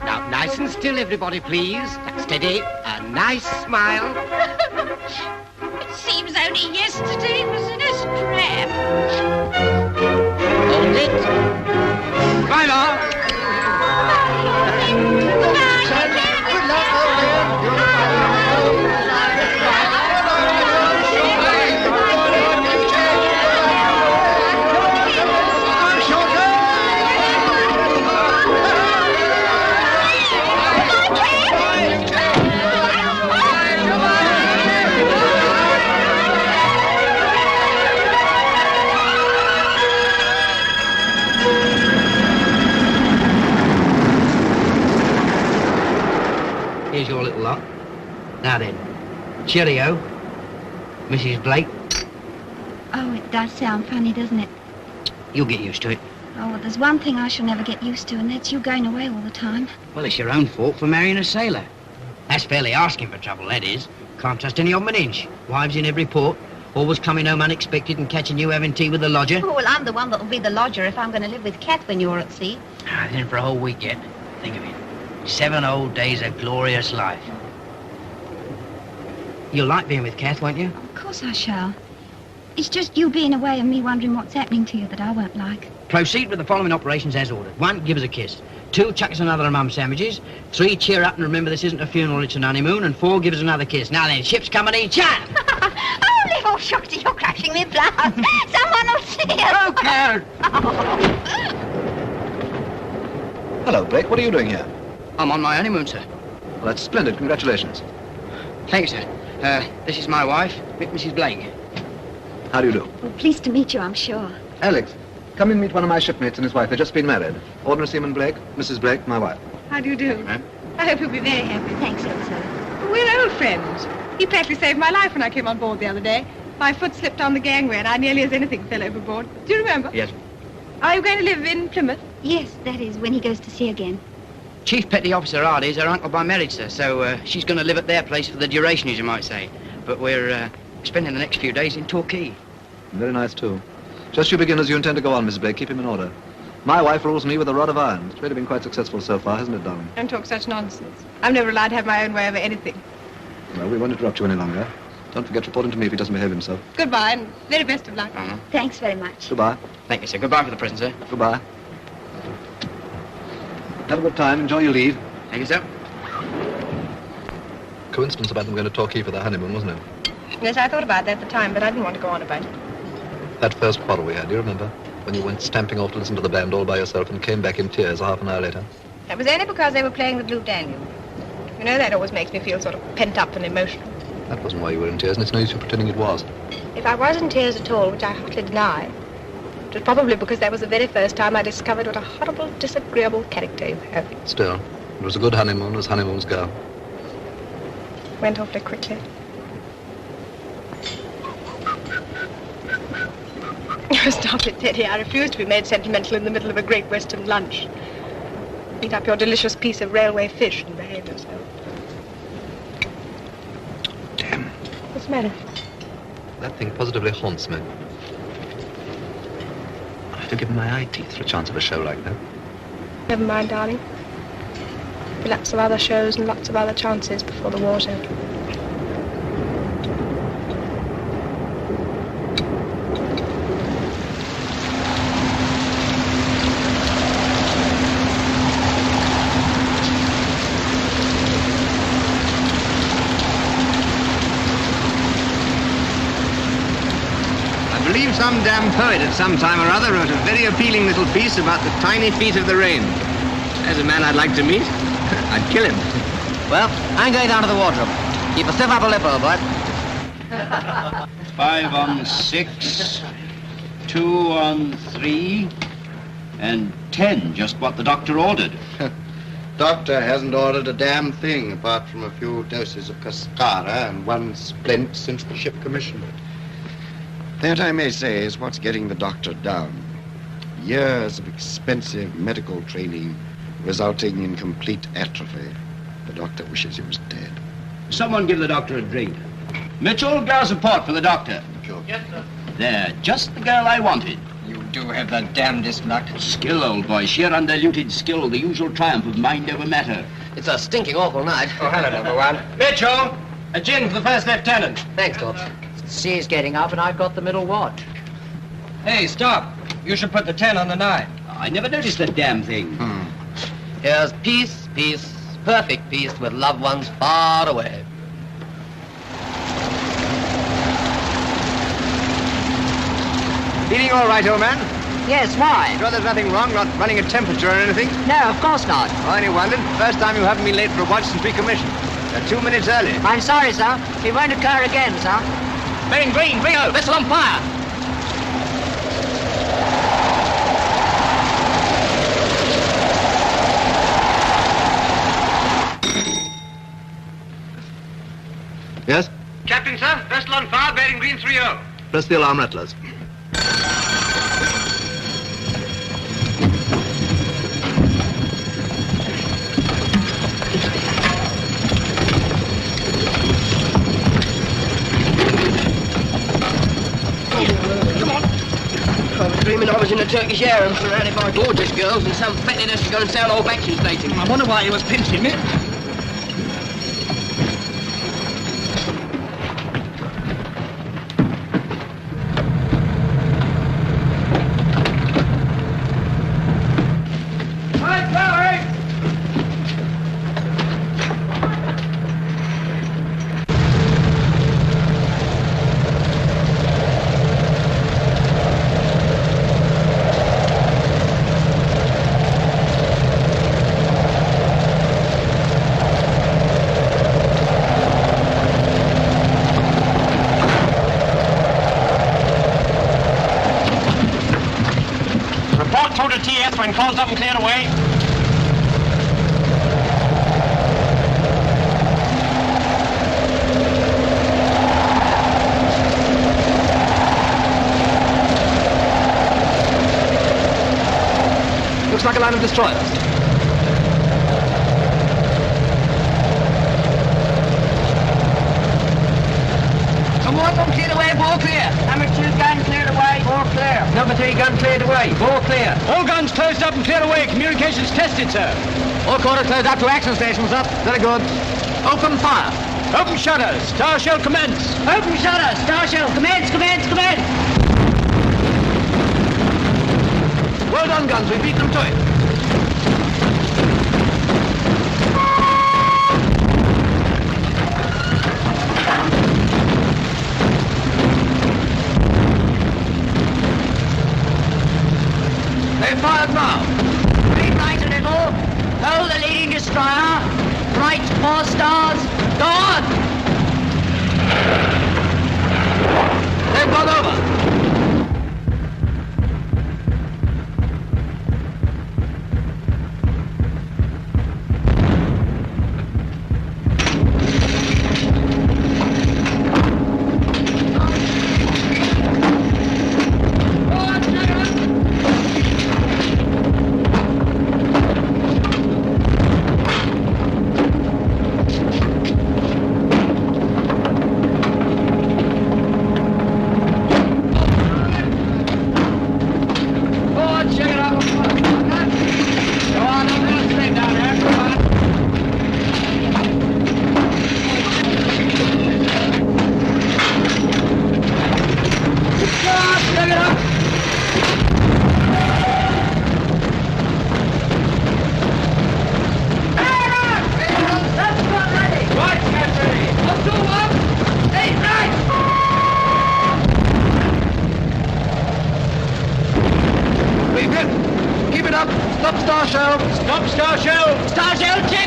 Now, nice and still, everybody, please. Steady. A nice smile. It seems only yesterday it was in a scrap. Hold it. Right on. Here's your little lot. Now then, cheerio, Mrs. Blake. Oh, it does sound funny, doesn't it? You'll get used to it. Oh, well, there's one thing I shall never get used to, and that's you going away all the time. Well, it's your own fault for marrying a sailor. That's fairly asking for trouble, that is. Can't trust any of 'em an inch. Wives in every port, always coming home unexpected and catching you having tea with the lodger. Oh, well, I'm the one that'll be the lodger if I'm going to live with Kath when you're at sea. Ah, then for a whole week yet. Think of it. 7 whole days of glorious life. You'll like being with Kath, won't you? Of course I shall. It's just you being away and me wondering what's happening to you that I won't like. Proceed with the following operations as ordered. 1, give us a kiss. 2, chuck us another of Mum's sandwiches. 3, cheer up and remember this isn't a funeral, it's an honeymoon. And 4, give us another kiss. Now then, ship's coming in, chat! Oh, little Shorty, you're crashing me blood. Someone will see us. Oh, Coward! Hello, Blake. What are you doing here? I'm on my honeymoon, sir. Well, that's splendid. Congratulations. Thank you, sir. This is my wife, Mrs. Blake. How do you do? Well, pleased to meet you, I'm sure. Alex, come and meet one of my shipmates and his wife. They've just been married. Ordnance Seaman Blake, Mrs. Blake, my wife. How do you do? Ma'am? I hope you'll be very happy. Thanks, Elsa. We're old friends. He practically saved my life when I came on board the other day. My foot slipped on the gangway and I nearly as anything fell overboard. Do you remember? Yes. Are you going to live in Plymouth? Yes, that is, when he goes to sea again. Chief Petty Officer Hardy is her uncle by marriage, sir, so she's going to live at their place for the duration, as you might say. But we're spending the next few days in Torquay. Very nice, too. Just you begin as you intend to go on, Mrs. Blake. Keep him in order. My wife rules me with a rod of iron. It's really been quite successful so far, hasn't it, darling? Don't talk such nonsense. I'm never allowed to have my own way over anything. Well, we won't interrupt you any longer. Don't forget to report him to me if he doesn't behave himself. Goodbye, and very best of luck. Thanks very much. Goodbye. Thank you, sir. Goodbye for the present, sir. Goodbye. Have a good time. Enjoy your leave. Thank you, sir. Coincidence about them going to Torquay for their honeymoon, wasn't it? Yes, I thought about that at the time, but I didn't want to go on about it. That first quarrel we had, do you remember? When you went stamping off to listen to the band all by yourself and came back in tears half an hour later. That was only because they were playing the Blue Danube. You know, that always makes me feel sort of pent up and emotional. That wasn't why you were in tears, and it's no use you pretending it was. If I was in tears at all, which I hotly deny, it was probably because that was the very first time I discovered what a horrible, disagreeable character you have. Still, it was a good honeymoon, as honeymoons go. Went awfully quickly. Stop it, Teddy. I refuse to be made sentimental in the middle of a great Western lunch. Eat up your delicious piece of railway fish and behave yourself. Damn. What's the matter? That thing positively haunts me. have to give him my eye teeth for a chance of a show like that. Never mind, darling. There'll be lots of other shows and lots of other chances before the war's over. I believe some damn poet at some time or other wrote a very appealing little piece about the tiny feet of the rain. There's a man I'd like to meet. I'd kill him. Well, I'm going down to the wardrobe. Keep a stiff upper lip, old boy. 5 on 6, 2 on 3, and 10, just what the doctor ordered. Doctor hasn't ordered a damn thing apart from a few doses of cascara and 1 splint since the ship commissioned. That, I may say, is what's getting the doctor down. Years of expensive medical training resulting in complete atrophy. The doctor wishes he was dead. Someone give the doctor a drink. Mitchell, glass of port for the doctor. Sure. Yes, sir. There, just the girl I wanted. You do have the damnedest luck. Skill, old boy, sheer undiluted skill, the usual triumph of mind over matter. It's a stinking awful night. Oh, hello, number 1. Mitchell, a gin for the first lieutenant. Thanks, Torps. She's getting up and I've got the middle watch. Hey, stop. You should put the 10 on the 9. I never noticed the damn thing. Here's peace, peace, perfect peace with loved ones far away. Feeling all right, old man? Yes, why? Sure there's nothing wrong, not running a temperature or anything? No, of course not. I only wondered. First time you haven't been late for a watch since recommission. 2 minutes early. I'm sorry, sir. It won't occur again, sir. Bearing green, Rio, vessel on fire. Yes? Captain, sir, vessel on fire, bearing green 30. Press the alarm rattlers. Dreaming I was in a Turkish harem surrounded by gorgeous girls and some fetted us to go and sell old action dating. I wonder why he was pinching me. When called up and cleared away. Looks like a line of destroyers. Come on, don't clear away, ball clear. Number 2 gun cleared away, ball clear. Number 3 gun cleared away, ball clear. All guns closed up and cleared away. Communications tested, sir. All quarter closed up to action stations up. Very good. Open fire. Open shutters. Star shell commence. Open shutters. Star shell. Commence, commence, commence. Well done, guns. We beat them to it. They fired now. Green light a little. Hold the leading destroyer. Right 4 stars. Go on. They've gone over. up! Stop star shell! Stop star shell! Star shell, check!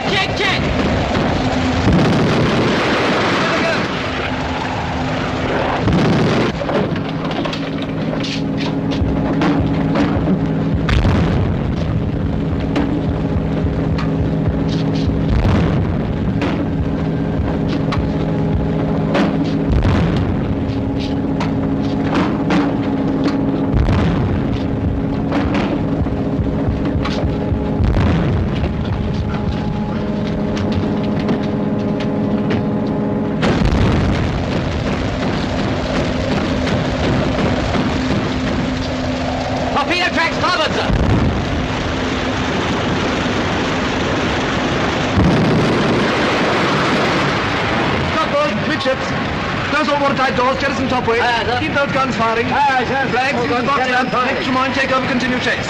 Watertight doors, jettison topway. Keep those guns firing. Flags, use the box lamp. Next to mine, take over, continue chase.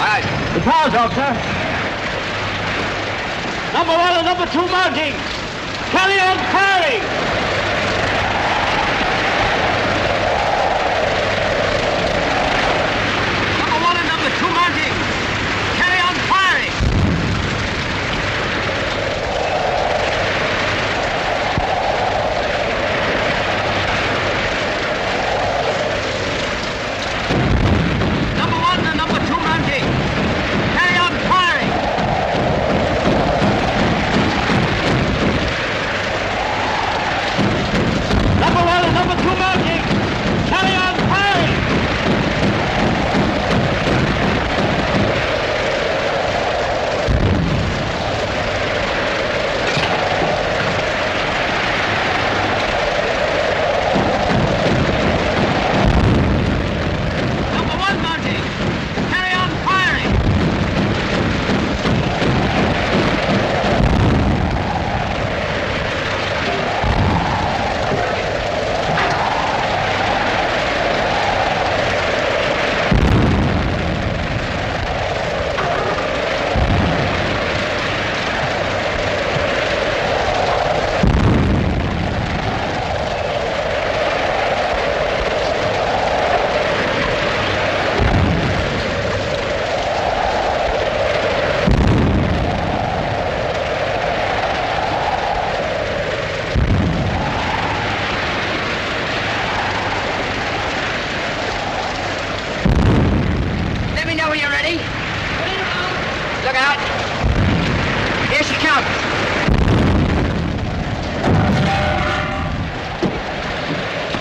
The power, Doctor. Number 1 and number 2 mounting. Carry on firing. Number 1 and number 2 mounting. Carry on firing.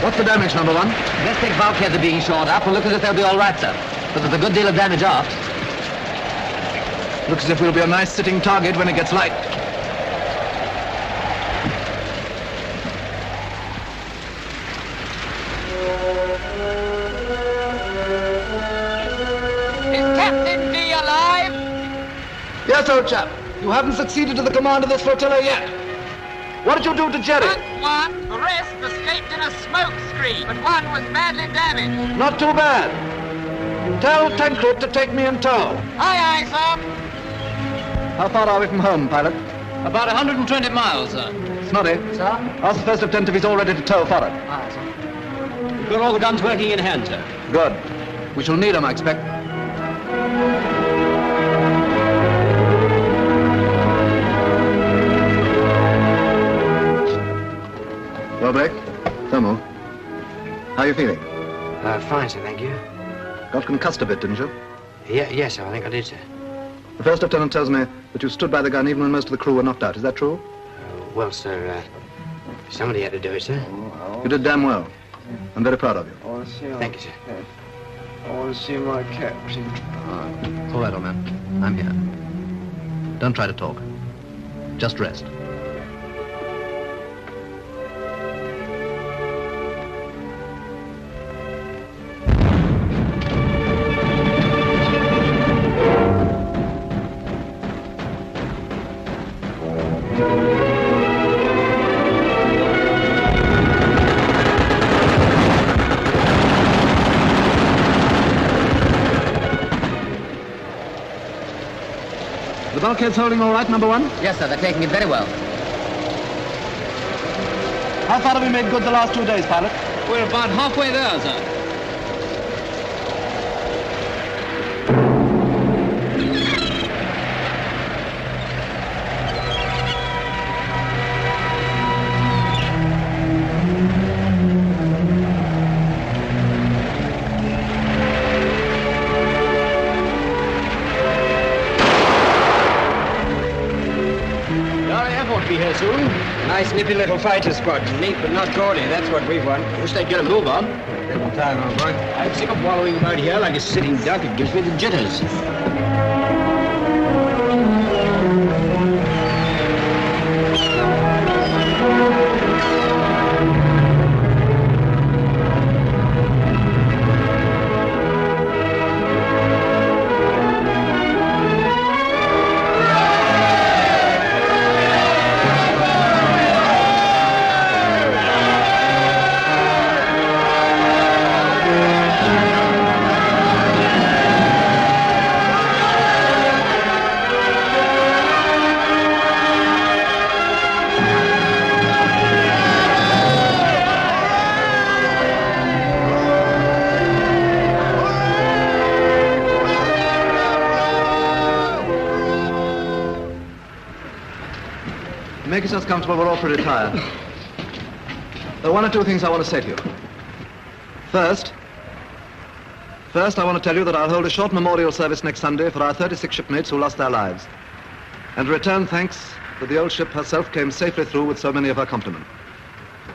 What's the damage, number 1? Domestic bulkheads are being shot up and look as if they'll be all right, sir. But there's a good deal of damage aft. Looks as if we'll be a nice sitting target when it gets light. Is Captain D alive? Yes, old chap. You haven't succeeded to the command of this flotilla yet. What did you do to Jerry? One, the rest escaped in a smoke screen, but one was badly damaged. Not too bad. Tell Tancred to take me in tow. Aye, sir. How far are we from home, pilot? About 120 miles, sir. Snoddy. Sir? Ask the first lieutenant if he's all ready to tow forward. Aye, sir. We've got all the guns working in hand, sir. Good. We shall need them, I expect. Well, Blake, Thermal, how are you feeling? Fine, sir, thank you. Got concussed a bit, didn't you? Yes, sir, I think I did, sir. The first lieutenant tells me that you stood by the gun even when most of the crew were knocked out. Is that true? Well, sir, somebody had to do it, sir. You did damn well. I'm very proud of you. Thank you, sir. I want to see my captain. All right, old man. I'm here. Don't try to talk. Just rest. The bulkhead's holding all right, number 1? Yes, sir, they're taking it very well. How far have we made good the last 2 days, pilot? We're about halfway there, sir. be here soon. Nice nippy little fighter squadron. Neat but not gaudy. That's what we want. Wish they'd get a move on. Every time, old boy. I'm sick of wallowing about here like a sitting duck. It gives me the jitters. Make yourselves comfortable, we're all pretty tired. There are one or two things I want to say to you. First, I want to tell you that I'll hold a short memorial service next Sunday for our 36 shipmates who lost their lives, and return thanks that the old ship herself came safely through with so many of her complement.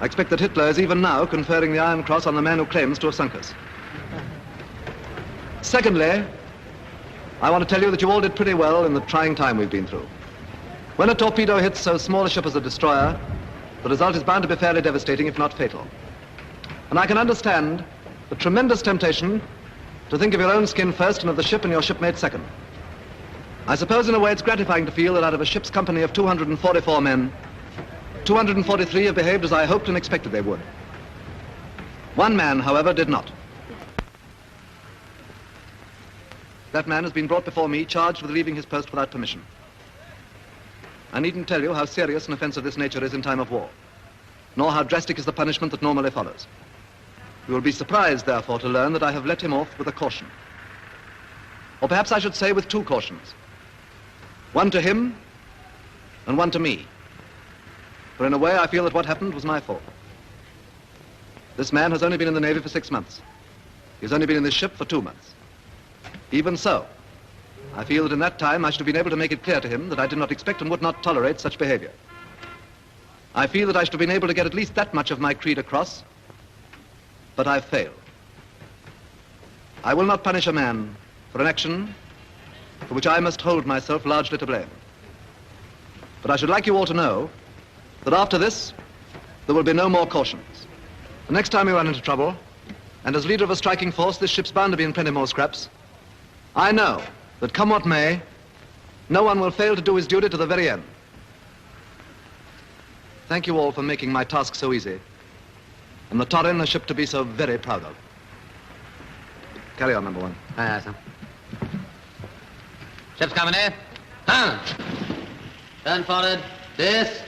I expect that Hitler is even now conferring the Iron Cross on the man who claims to have sunk us. Secondly, I want to tell you that you all did pretty well in the trying time we've been through. When a torpedo hits so small a ship as a destroyer, the result is bound to be fairly devastating, if not fatal. And I can understand the tremendous temptation to think of your own skin first and of the ship and your shipmates second. I suppose in a way it's gratifying to feel that out of a ship's company of 244 men, 243 have behaved as I hoped and expected they would. One man, however, did not. That man has been brought before me, charged with leaving his post without permission. I needn't tell you how serious an offense of this nature is in time of war, nor how drastic is the punishment that normally follows. You will be surprised, therefore, to learn that I have let him off with a caution. Or perhaps I should say with two cautions. One to him, and one to me. For in a way, I feel that what happened was my fault. This man has only been in the Navy for 6 months. He's only been in this ship for 2 months. Even so, I feel that in that time I should have been able to make it clear to him that I did not expect and would not tolerate such behavior. I feel that I should have been able to get at least that much of my creed across, but I've failed. I will not punish a man for an action for which I must hold myself largely to blame. But I should like you all to know that after this, there will be no more cautions. The next time we run into trouble, and as leader of a striking force, this ship's bound to be in plenty more scraps, I know that come what may, no one will fail to do his duty to the very end. Thank you all for making my task so easy, and the Torrin a ship to be so very proud of. Carry on, number one. Aye, aye, sir. Ship's coming in. Huh. Turn forward. This.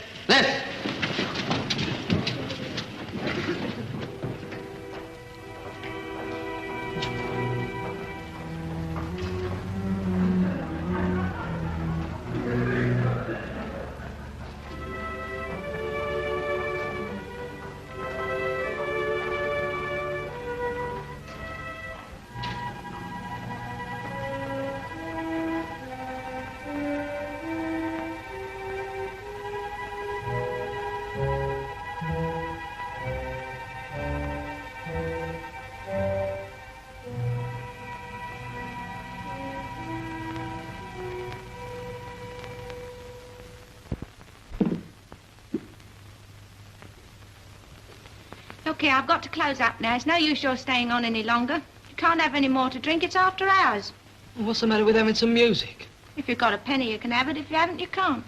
Okay, I've got to close up now. It's no use your staying on any longer. You can't have any more to drink. It's after hours. Well, what's the matter with having some music? If you've got a penny, you can have it. If you haven't, you can't.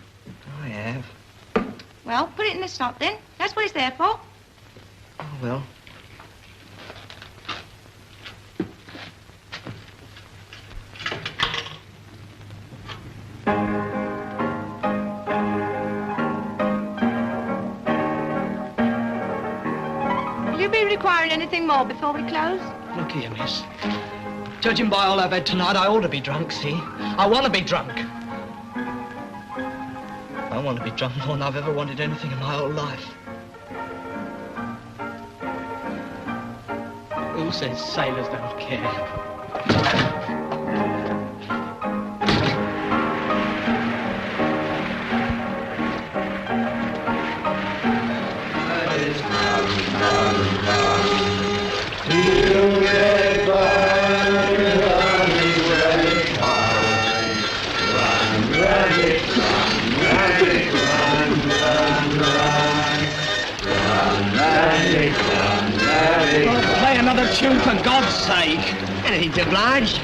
I have. Well, put it in the slot then. That's what it's there for. Oh, well. Will you be requiring anything more before we close? Look here, miss. Judging by all I've had tonight, I ought to be drunk, see? I want to be drunk. I want to be drunk more than I've ever wanted anything in my whole life. Who says sailors don't care? Much obliged.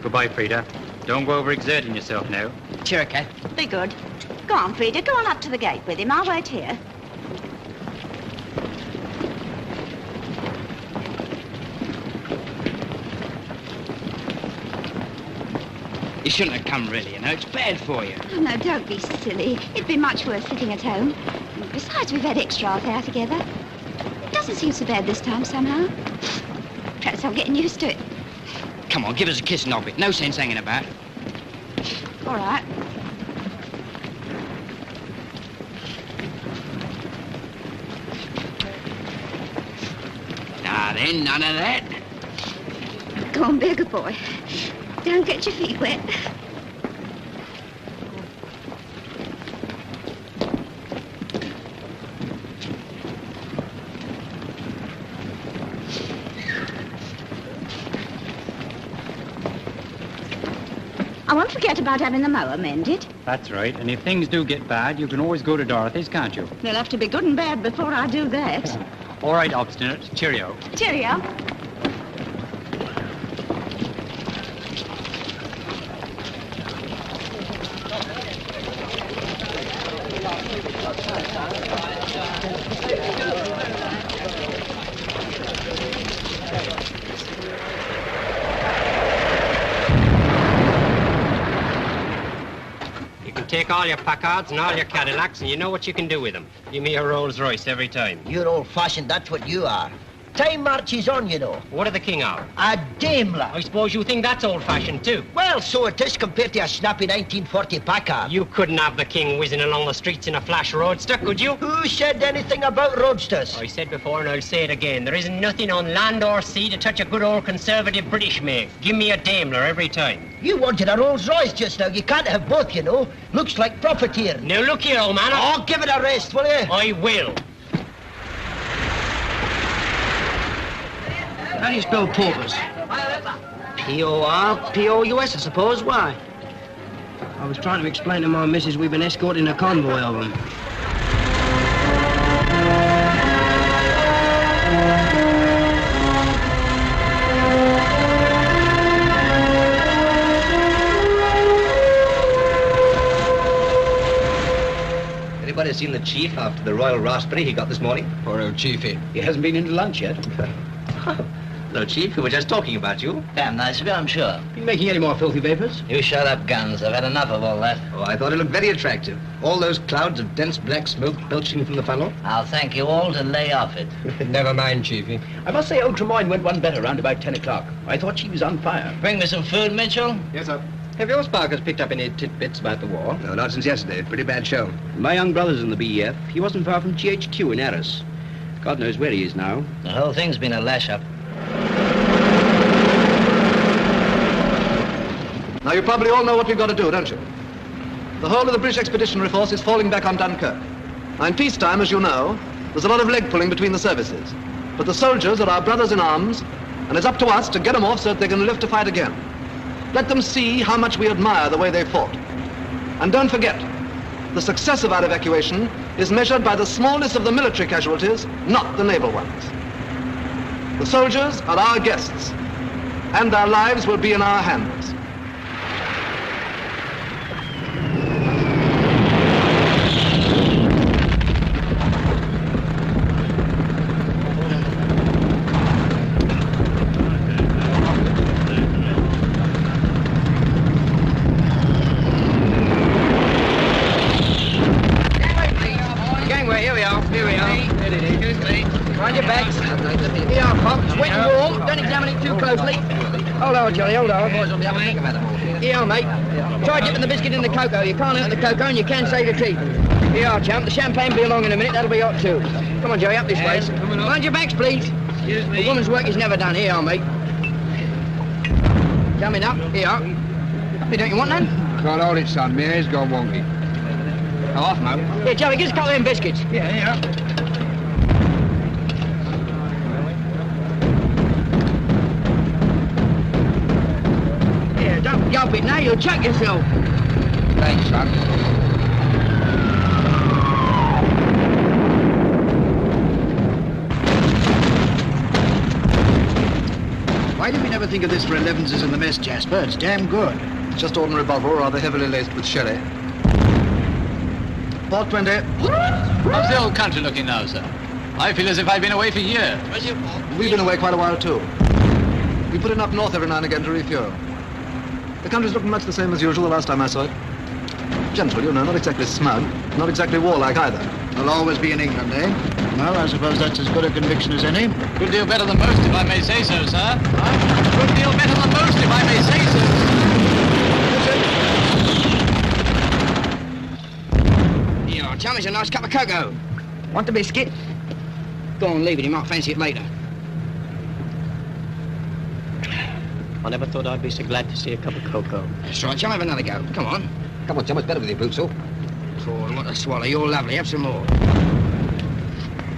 Goodbye, Frida. Don't go overexerting yourself now. Sure, Cat. Be good. Go on, Frida. Go on up to the gate with him. I'll wait here. You shouldn't have come, really, you know. It's bad for you. Oh, no, don't be silly. It'd be much worse sitting at home. Besides, we've had extra out there together. It doesn't seem so bad this time, somehow. Perhaps I'm getting used to it. Come on, give us a kiss, Nobbit. No sense hanging about. All right. Now then, none of that. Go on, be a good boy. Don't get your feet wet. I won't forget about having the mower mended. That's right. And if things do get bad, you can always go to Dorothy's, can't you? They'll have to be good and bad before I do that. All right, obstinate. Cheerio. Cheerio. Take all your Packards and all your Cadillacs, and you know what you can do with them. Give me a Rolls Royce every time. You're old-fashioned, that's what you are. Time marches on, you know. What are the king of? A Daimler. I suppose you think that's old-fashioned, too. Well, so it is compared to a snappy 1940 Packard. You couldn't have the king whizzing along the streets in a flash roadster, could you? Who said anything about roadsters? I said before, and I'll say it again. There isn't nothing on land or sea to touch a good old conservative British make. Give me a Daimler every time. You wanted a Rolls Royce just now. You can't have both, you know. Looks like profiteering. Now, look here, old man. Oh, give it a rest, will you? I will. How do you spell porpoise? P-O-R-P-O-U-S, I suppose. Why? I was trying to explain to my missus we've been escorting a convoy of them. Anybody seen the chief after the royal raspberry he got this morning? Poor old chiefy. He hasn't been into lunch yet. Hello, Chief. We were just talking about you. Damn nice of you, I'm sure. You making any more filthy vapors? You shut up, Guns. I've had enough of all that. Oh, I thought it looked very attractive. All those clouds of dense black smoke belching from the funnel. I'll thank you all to lay off it. Never mind, Chiefy. I must say old Tremaine went one better round about 10 o'clock. I thought she was on fire. Bring me some food, Mitchell. Yes, sir. Have your sparkers picked up any tidbits about the war? No, not since yesterday. Pretty bad show. My young brother's in the BEF. He wasn't far from GHQ in Arras. God knows where he is now. The whole thing's been a lash-up. Now, you probably all know what we've got to do, don't you? The whole of the British Expeditionary Force is falling back on Dunkirk. Now, in peacetime, as you know, there's a lot of leg pulling between the services. But the soldiers are our brothers in arms, and it's up to us to get them off so that they can live to fight again. Let them see how much we admire the way they fought. And don't forget, the success of our evacuation is measured by the smallness of the military casualties, not the naval ones. The soldiers are our guests, and their lives will be in our hands. Johnny, hold on. Here, mate. Try dipping the biscuit in the cocoa. You can't hurt the cocoa and you can save your teeth. Here you are, champ. The champagne will be along in a minute. That'll be hot too. Come on, Joey, up this way. Mind your backs, please. The woman's work is never done. Here you are, mate. Coming up. Here you are. Don't you want none? Can't hold it, son. My hair's gone wonky. Go off, Mo. Here, Joey, give us a couple of them biscuits. Yeah, here you are. Yelp it now, you'll chuck yourself. Thanks, son. Why did we never think of this for 11s in the mess, Jasper? It's damn good. It's just ordinary bottle, rather heavily laced with sherry. Port 20. How's the old country looking now, sir? I feel as if I've been away for years. We've been away quite a while, too. We put in up north every now and again to refuel. The country's looking much the same as usual the last time I saw it. Gentle, you know, not exactly smug, not exactly warlike either. They'll always be in England, eh? Well, I suppose that's as good a conviction as any. Good deal better than most, if I may say so, sir. Good deal better than most, if I may say so. Here you are, chum. It's a nice cup of cocoa. Want the biscuit? Go on, leave it. He might fancy it later. I never thought I'd be so glad to see a cup of cocoa. That's right, chum. Have another go. Come on. Come on, chum. It's better with your boots off. Poor, what a swallow. You're lovely. Have some more.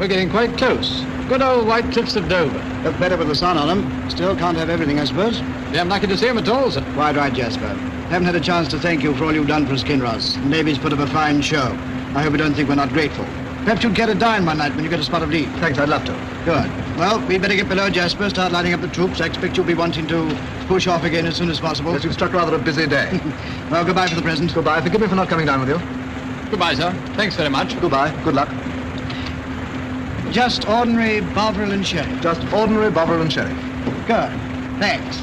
We're getting quite close. Good old white cliffs of Dover. Look better with the sun on them. Still can't have everything, I suppose. Yeah, I'm lucky to see him at all, sir. Quite right, Jasper. Haven't had a chance to thank you for all you've done for us, Kinross. The Navy's put up a fine show. I hope you don't think we're not grateful. Perhaps you'd care to dine one night when you get a spot of leave. Thanks, I'd love to. Good. Well, we'd better get below, Jasper, start lining up the troops. I expect you'll be wanting to push off again as soon as possible. Yes, you've struck rather a busy day. Well, goodbye for the present. Goodbye. Forgive me for not coming down with you. Goodbye, sir. Thanks very much. Goodbye. Good luck. Just ordinary Bovril and sherry. Just ordinary Bovril and sherry. Good. Thanks.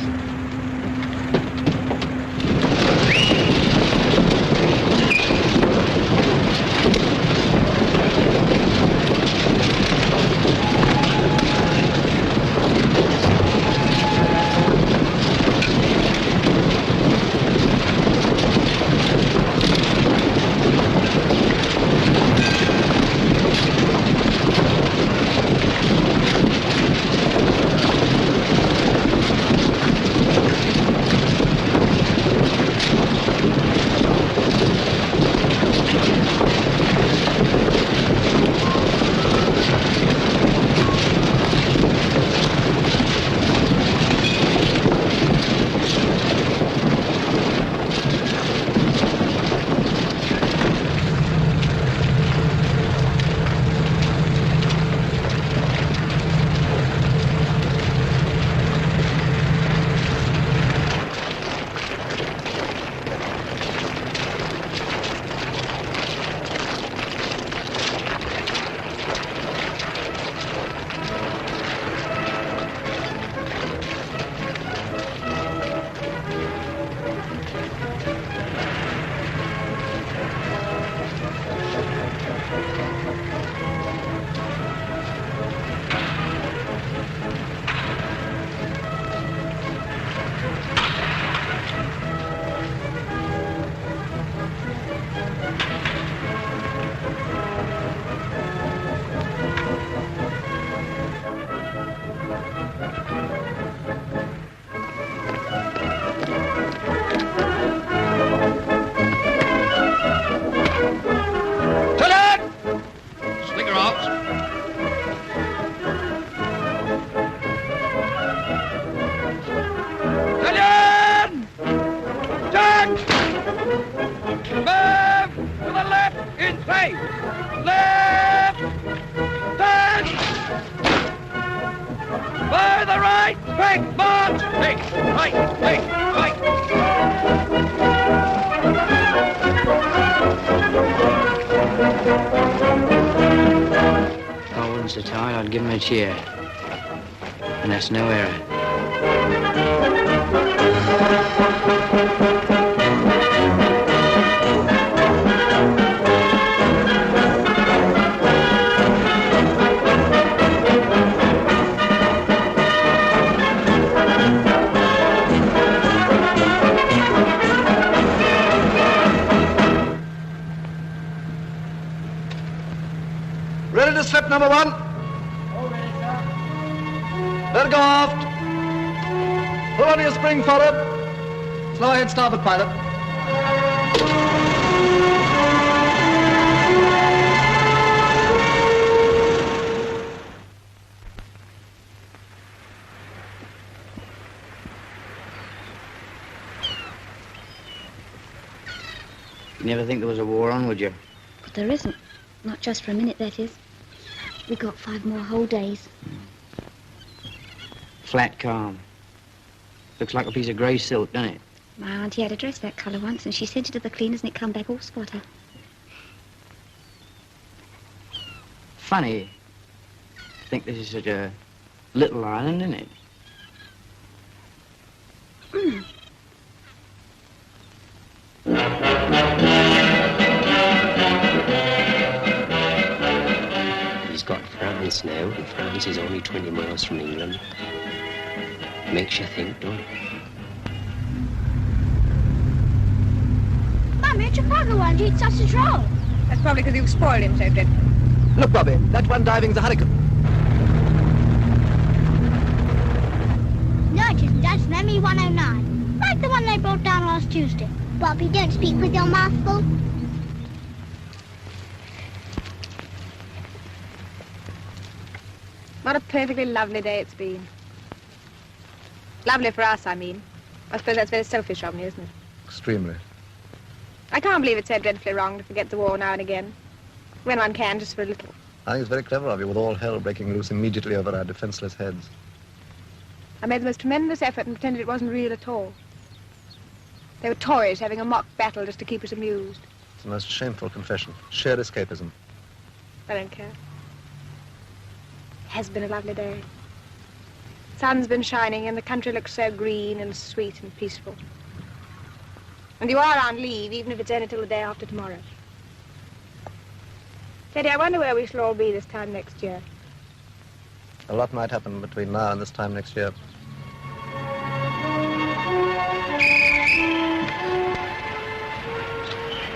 In 3. Left! Turn! By the right! Quick, march! Quick, right, quick, right! If I wasn't so tired, I'd give him a cheer. And that's no error. Ready to slip, number 1? Let go aft. Pull on your spring forward. Slow ahead, starboard, pilot. You never think there was a war on, would you? But there isn't. Not just for a minute, that is. We got 5 more whole days. Flat calm. Looks like a piece of grey silk, doesn't it? My auntie had a dress that colour once, and she sent it to the cleaners, and it come back all spotty. Funny. I think this is such a little island, isn't it? Mm. He's got France now, and France is only 20 miles from England. Makes you think, don't it? Mummy, Chicago won't eat sausage roll. That's probably because you've spoiled him so dreadfully. Look, Bobby, that one diving's a hurricane. No, it isn't. That's an ME 109. Like the one they brought down last Tuesday. Bobby, don't speak with your mouth full. What a perfectly lovely day it's been. Lovely for us, I mean. I suppose that's very selfish of me, isn't it? Extremely. I can't believe it's so dreadfully wrong to forget the war now and again. When one can, just for a little. I think it's very clever of you, with all hell breaking loose immediately over our defenseless heads. I made the most tremendous effort and pretended it wasn't real at all. They were toys having a mock battle just to keep us amused. It's the most shameful confession. Sheer escapism. I don't care. It has been a lovely day. Sun's been shining and the country looks so green and sweet and peaceful. And you are on leave, even if it's only till the day after tomorrow. Teddy, I wonder where we shall all be this time next year. A lot might happen between now and this time next year.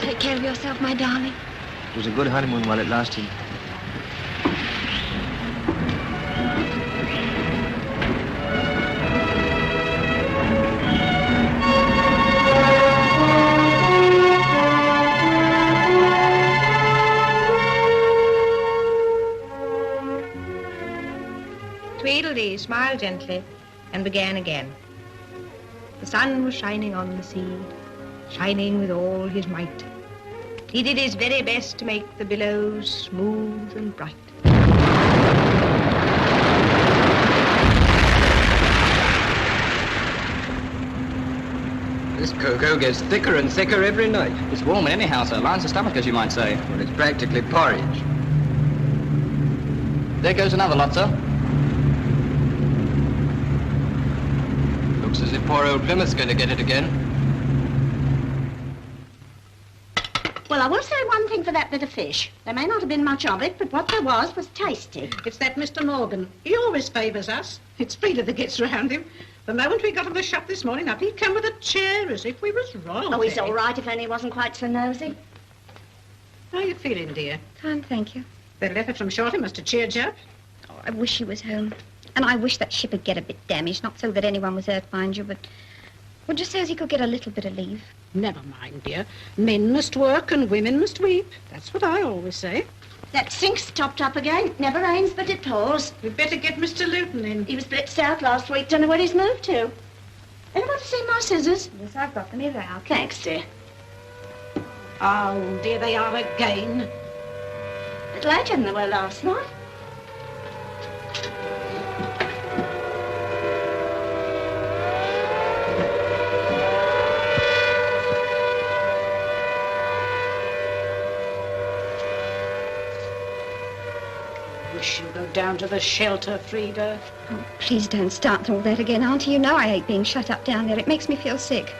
Take care of yourself, my darling. It was a good honeymoon while it lasted. Tweedledee smiled gently and began again. The sun was shining on the sea, shining with all his might. He did his very best to make the billows smooth and bright. This cocoa gets thicker and thicker every night. It's warm anyhow, sir. Lines the stomach, as you might say. Well, it's practically porridge. There goes another lot, sir. Looks as if poor old Plymouth's going to get it again. Well, I will say one thing for that bit of fish. There may not have been much of it, but what there was tasty. It's that Mr. Morgan. He always favours us. It's Peter that gets round him. The moment we got to the shop this morning up, he'd come with a chair as if we was royalty. Oh, he's all right if only he wasn't quite so nosy. How are you feeling, dear? Fine, thank you. That effort from Shorty must have cheered you up. Oh, I wish he was home. And I wish that ship would get a bit damaged. Not so that anyone was hurt, mind you, but... Well, just so as he could get a little bit of leave. Never mind, dear. Men must work and women must weep. That's what I always say. That sink's topped up again. Never rains, but it pours. We'd better get Mr. Luton in. He was blitzed out last week. Don't know where he's moved to. Anyone to see my scissors? Yes, I've got them. Here they are. Thanks, dear. Oh, dear, they are again. Bit later than they were last night. Wish you'd go down to the shelter, Frida. Oh, please don't start all that again, Auntie. You know I hate being shut up down there. It makes me feel sick.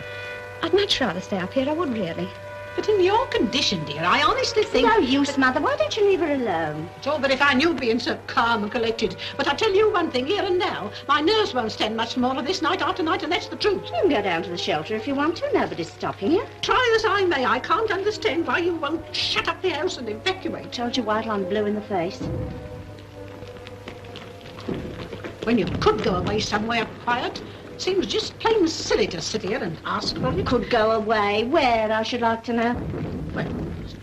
I'd much rather stay up here. I would, really. But in your condition, dear, I honestly think... No use, Mother. Why don't you leave her alone? It's all but if I knew being so calm and collected. But I tell you one thing, here and now, my nerves won't stand much more of this night after night, and that's the truth. You can go down to the shelter if you want to. Nobody's stopping you. Try as I may, I can't understand why you won't shut up the house and evacuate. Told you white on blue in the face. When you could go away somewhere quiet. Seems just plain silly to sit here and ask for it. Could go away. Where, I should like to know? Well,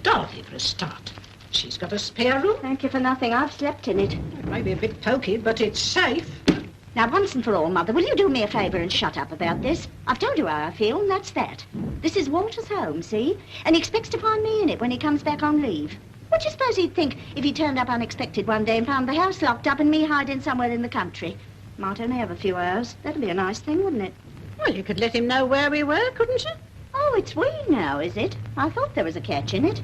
Dorothy for a start. She's got a spare room. Thank you for nothing. I've slept in it. It may be a bit poky, but it's safe. Now, once and for all, Mother, will you do me a favour and shut up about this? I've told you how I feel, and that's that. This is Walter's home, see? And he expects to find me in it when he comes back on leave. What do you suppose he'd think if he turned up unexpected one day and found the house locked up and me hiding somewhere in the country? Might only have a few hours. That'd be a nice thing, wouldn't it? Well, you could let him know where we were, couldn't you? Oh, it's we now, is it? I thought there was a catch in it.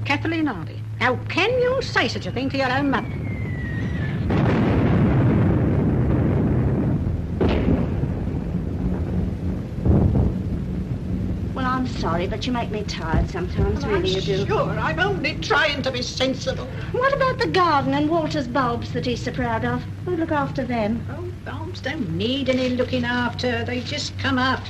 Kathleen Hardy. How can you say such a thing to your own mother? Well, I'm sorry, but you make me tired sometimes, really, you do. Sure, I'm only trying to be sensible. What about the garden and Walter's bulbs that he's so proud of? Who'd look after them? Oh, bulbs don't need any looking after. They just come up.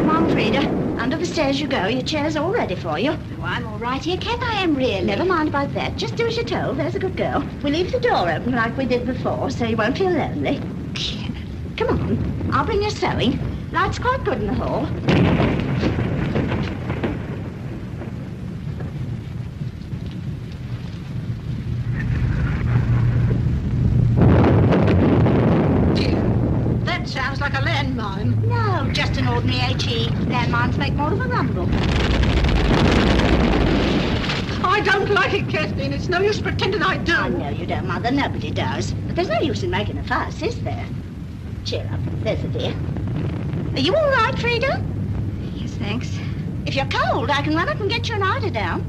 Come on, Frida. Under the stairs you go. Your chair's all ready for you. Oh, I'm all right here, Kath. I am really. Never mind about that. Just do as you're told. There's a good girl. We leave the door open like we did before, so you won't feel lonely. Come on. I'll bring you sewing. Light's quite good in the hall. That sounds like a landmine. No, just an ordinary HE. Landmines make more of a rumble. I don't like it, Kathleen. It's no use pretending I do. I know you don't, Mother. Nobody does. But there's no use in making a fuss, is there? Cheer up. There's a dear. Are you all right, Frida? Yes, thanks. If you're cold, I can run up and get you an eider-down.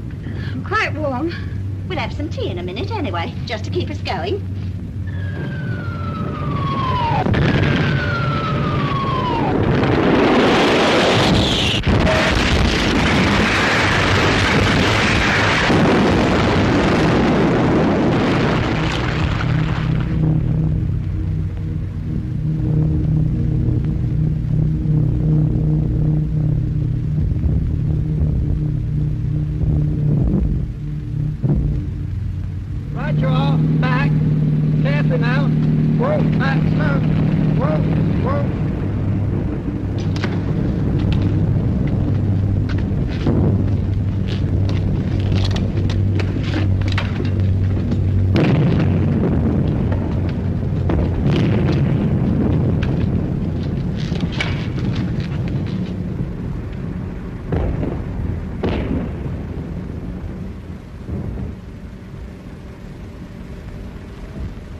I'm quite warm. We'll have some tea in a minute anyway, just to keep us going.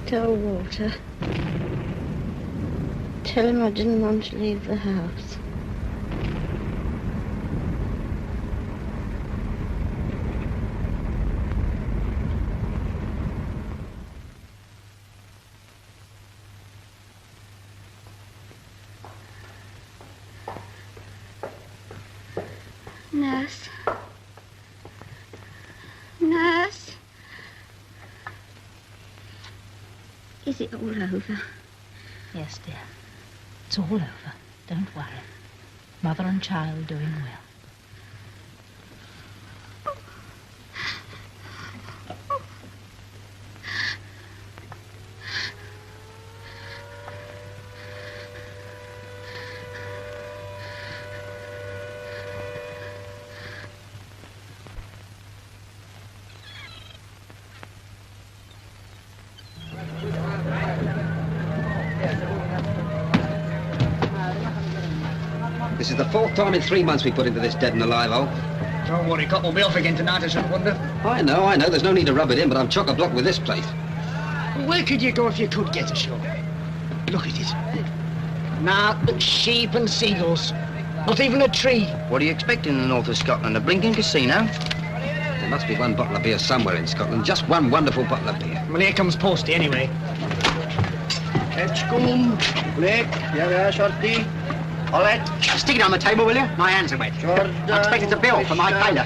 Tell Walter. Tell him I didn't want to leave the house. Nurse. Nurse. Is it all over? Yes, dear. It's all over. Don't worry. Mother and child doing well. This is the 4th time in 3 months we put into this dead and alive hole. Don't worry, Cop will be off again tonight, I shouldn't wonder. I know. There's no need to rub it in, but I'm chock-a-block with this place. Where could you go if you could get ashore? Look at it. Nothing, sheep and seagulls. Not even a tree. What do you expect in the north of Scotland? A blinking casino? There must be one bottle of beer somewhere in Scotland. Just one wonderful bottle of beer. Well, here comes Posty, anyway. Edgecombe, Blake, here we are, Shorty. All right. Stick it on the table, will you? My hands are wet. Jordan, I expect it's a bill for my tailor.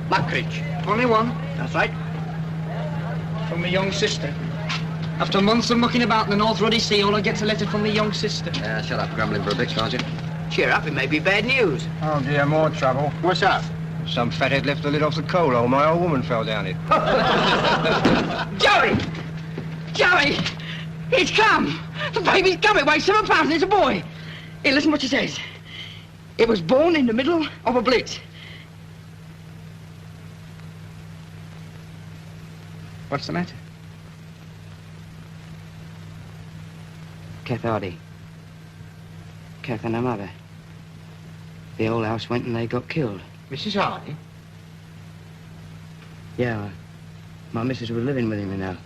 Buckridge. Only one. That's right. From my young sister. After months of mucking about in the North Ruddy Sea, all I get's a letter from my young sister. Shut up, grumbling for a bit, can't you? Cheer up, it may be bad news. Oh, dear, more trouble. What's up? Some fathead left the lid off the coal hole. My old woman fell down it. Joey! Joey! It's come! The baby's come. It weighs 7 pounds and it's a boy. Here, listen what she says. It was born in the middle of a blitz. What's the matter? Kath Hardy. Kath and her mother. The old house went and they got killed. Mrs. Hardy? Yeah, my missus was living with him, you know.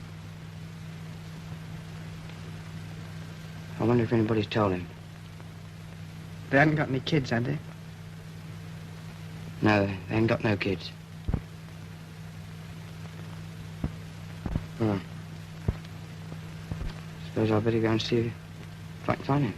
I wonder if anybody's told him. They hadn't got any kids, had they? No, they ain't got no kids. Oh. Suppose I'd better go and see if I can find him.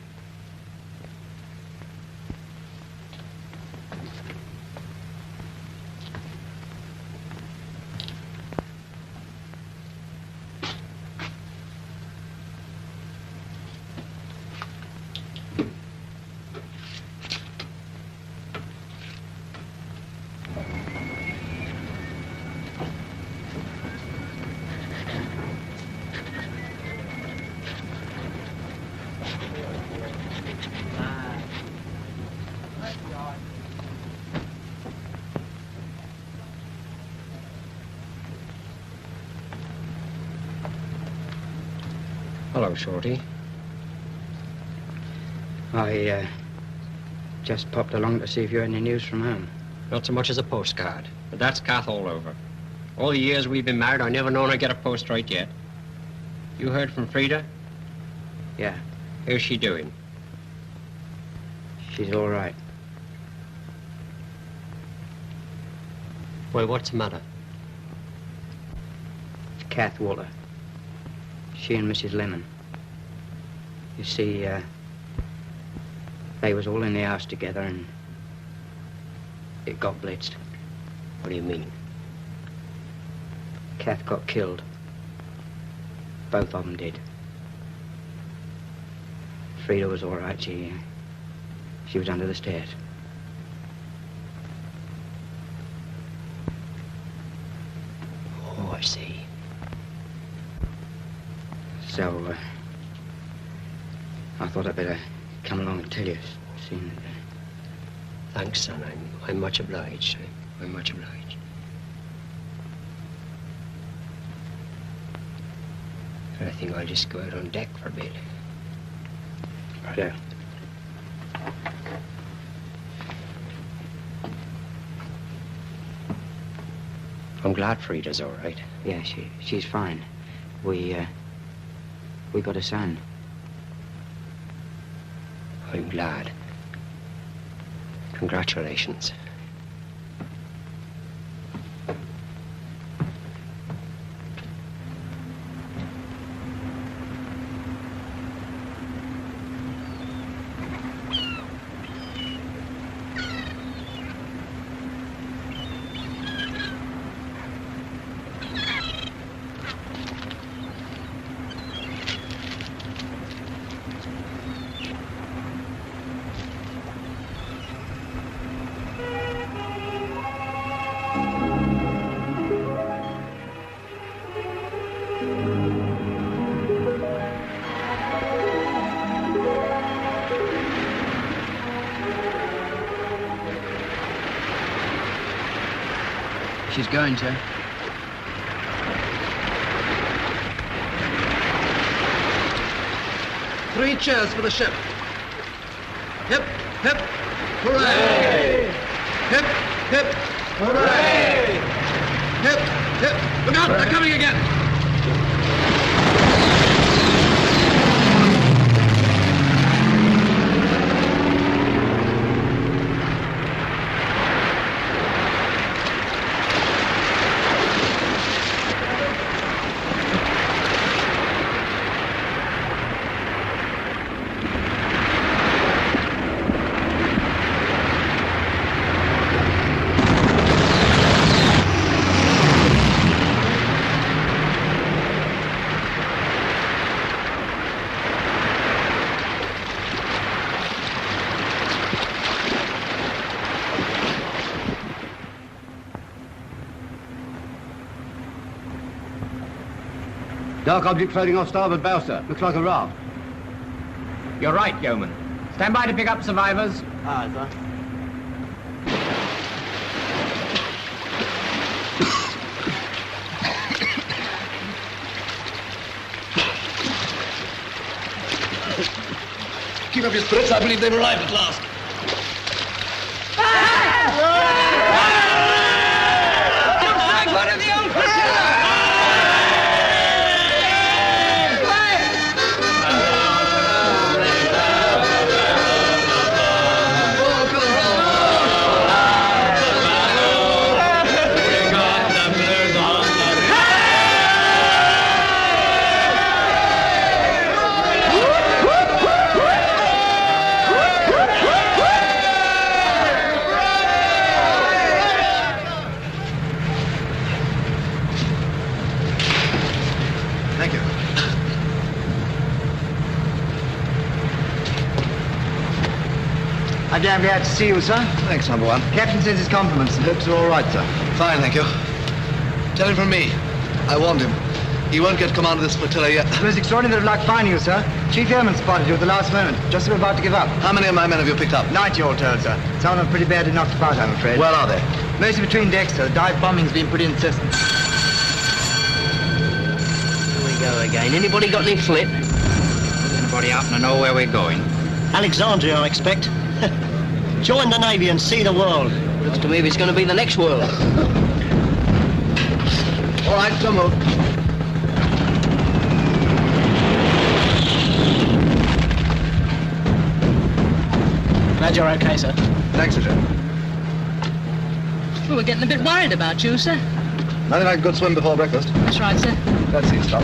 Hello, Shorty. I, just popped along to see if you had any news from home. Not so much as a postcard, but that's Kath all over. All the years we've been married, I never known her get a post right yet. You heard from Frida? Yeah, How's she doing? she's all right. Well, what's the matter? It's Kath Waller. She and Mrs. Lennon. You see, they was all in the house together and it got blitzed. What do you mean? Kath got killed. Both of them did. Frida was all right. She was under the stairs. Oh, I see. So, I thought I'd better come along and tell you, seeing that... Thanks, son. I'm much obliged. I'm much obliged. I think I'll just go out on deck for a bit. Righto. I'm glad Frida's all right. Yeah, she's fine. We got a son. I'm glad. Congratulations. She's going to. Three cheers for the ship. Hip, hip, Hooray! Hip, hip, hooray! Hip, hip. Look out, they're coming again! Dark object floating off starboard bow, sir. Looks like a raft. You're right, yeoman. Stand by to pick up survivors. Aye, sir. Keep up your spirits. I believe they've arrived at last. One of the old I'm damn glad to see you, sir. Thanks, number one. Captain sends his compliments. Hopes are all right, sir. Fine, thank you. Tell him from me. I warned him. He won't get command of this flotilla yet. It was extraordinary of luck finding you, sir. Chief Airman spotted you at the last moment, just as we were about to give up. How many of my men have you picked up? 90 all told, sir. Some of them pretty badly knocked about, I'm afraid. Where are they? Mostly between decks, sir. Dive bombing's been pretty incessant. Here we go again. Anybody got any flip? Anybody happen to know where we're going? Alexandria, I expect. Join the Navy and see the world. Looks to me it's going to be the next world. All right, so move. Glad you're okay, sir. Thanks, sir. Well, we're getting a bit worried about you, sir. Nothing like a good swim before breakfast. That's right, sir. That's it, stop.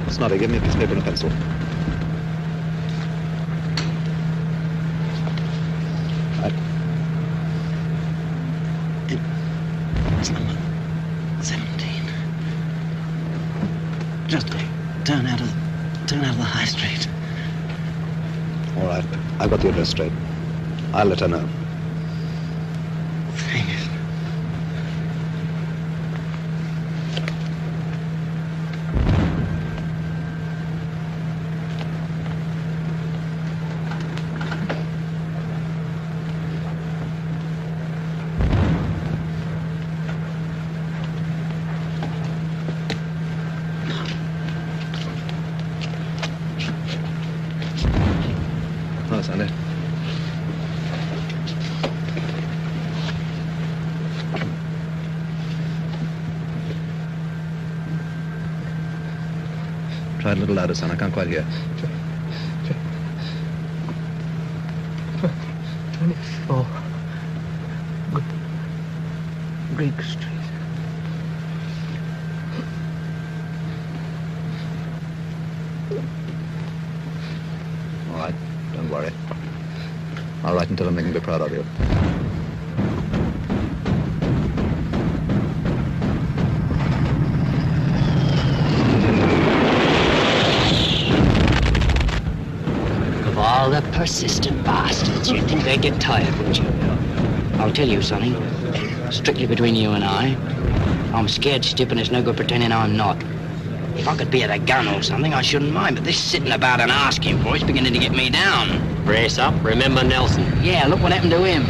Snobby, give me a piece of paper and a pencil. Right. It's number 17. Just turn out of the high street. All right, I've got the address straight. I'll let her know. Thanks. Oh, Sandy. Try it a little louder, son. I can't quite hear. 24 Greek Street. All right, don't worry. I'll write and tell them they can be proud of you. Of all the persistent bastards, you'd think they'd get tired, wouldn't you? I'll tell you something, strictly between you and I. I'm scared stiff and it's no good pretending I'm not. If I could be at a gun or something, I shouldn't mind, but this sitting about and asking for it's beginning to get me down. Brace up. Remember Nelson. Yeah, look what happened to him.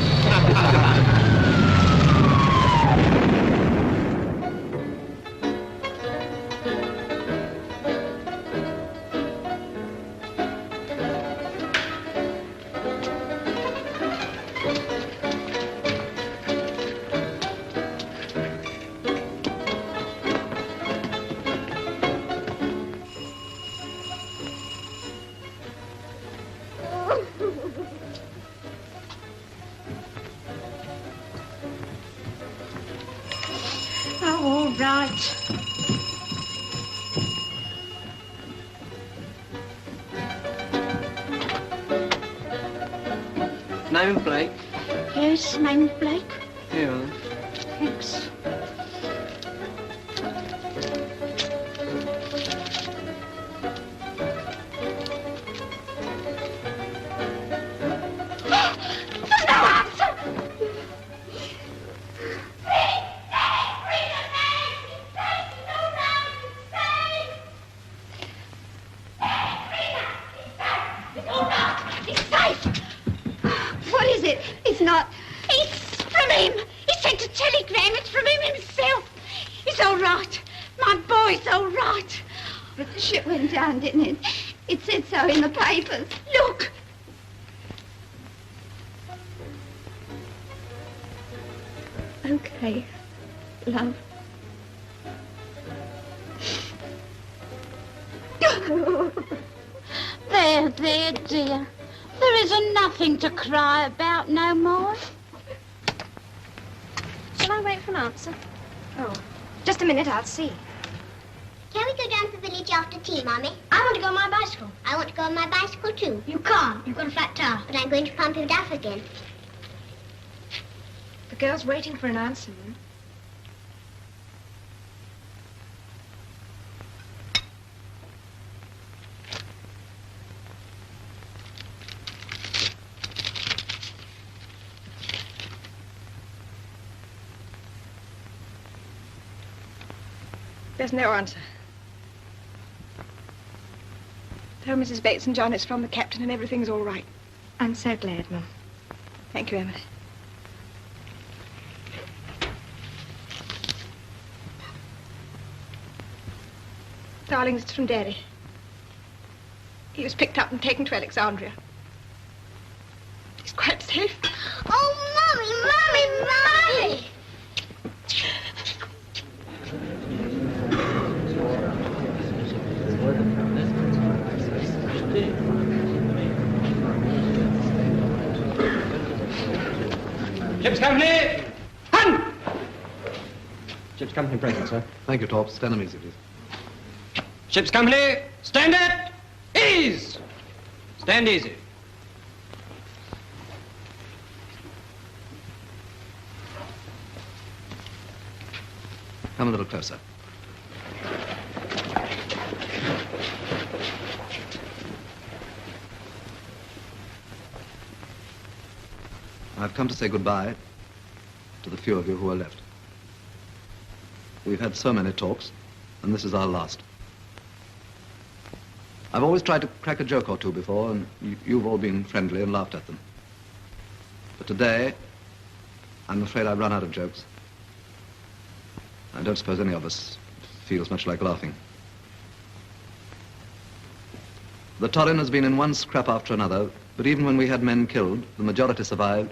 right. Name and plate. Yes, name's Blake. Here, then. Thanks. There's no answer! What is it? It's not... It's from him. He sent a telegram. It's from him himself. It's all right. My boy's all right. But the ship went down, didn't it? It said so in the papers. Look. Okay, love. There, dear. There isn't nothing to cry about no more. Shall I wait for an answer? Oh, just a minute, I'll see. Can we go down to the village after tea, Mommy? I want to go on my bicycle. I want to go on my bicycle, too. You can't. You've got a flat tire. But I'm going to pump you off again. The girl's waiting for an answer, then. There's no answer. Tell Mrs. Bates and John it's from the captain and everything's all right. I'm so glad, Mum. Thank you, Emily. Darlings, it's from Daddy. He was picked up and taken to Alexandria. He's quite safe. Oh, Mommy! Ship's company! Hun! Ship's company present, sir. Thank you, Torp. Stand them easy, please. Ship's company, stand at ease! Stand easy. Come a little closer. I've come to say goodbye to the few of you who are left. We've had so many talks, and this is our last. I've always tried to crack a joke or two before, and you've all been friendly and laughed at them. But today, I'm afraid I've run out of jokes. I don't suppose any of us feels much like laughing. The Torrin has been in one scrap after another, but even when we had men killed, the majority survived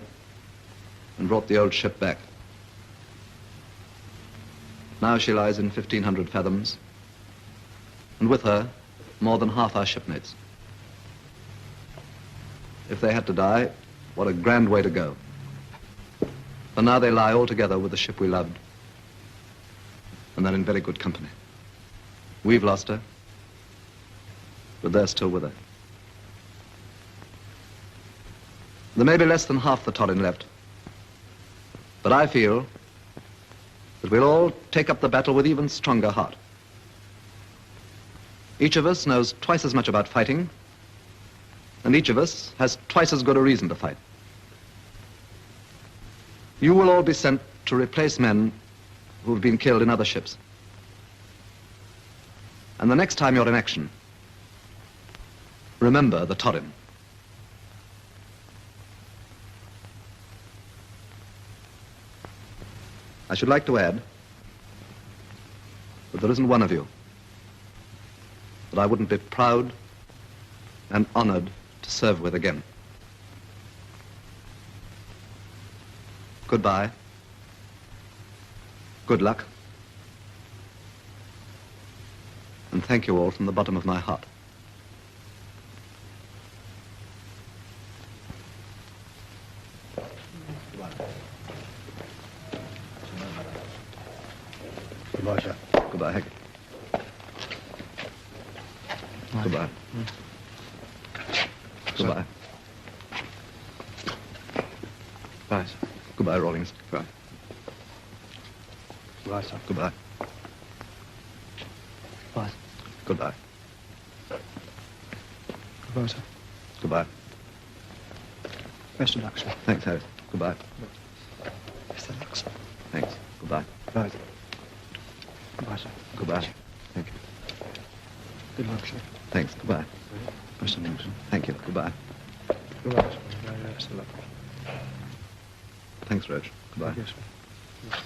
and brought the old ship back. Now she lies in 1,500 fathoms, and with her, more than half our shipmates. If they had to die, what a grand way to go. For now they lie all together with the ship we loved, and they're in very good company. We've lost her, but they're still with her. There may be less than half the Torrin left, but I feel that we'll all take up the battle with even stronger heart. Each of us knows twice as much about fighting, and each of us has twice as good a reason to fight. You will all be sent to replace men who've been killed in other ships. And the next time you're in action, remember the Torrin. I should like to add that there isn't one of you that I wouldn't be proud and honored to serve with again. Goodbye. Good luck. And thank you all from the bottom of my heart. Goodbye. Goodbye. Goodbye. Bye, sir. Goodbye, Rawlings. Goodbye. Goodbye, sir. Goodbye. Bye. Goodbye. Goodbye, sir. Goodbye. Best of luck, sir. Thanks, Harry. Goodbye. Best of luck, sir. Thanks. Goodbye. Goodbye, sir. Goodbye, sir. Goodbye. Thank you. Good luck, sir. Thanks. Goodbye. Best of luck, sir. Thank you. Goodbye. Goodbye, sir. Best of luck. Thanks, Rog. Goodbye. Yes, sir.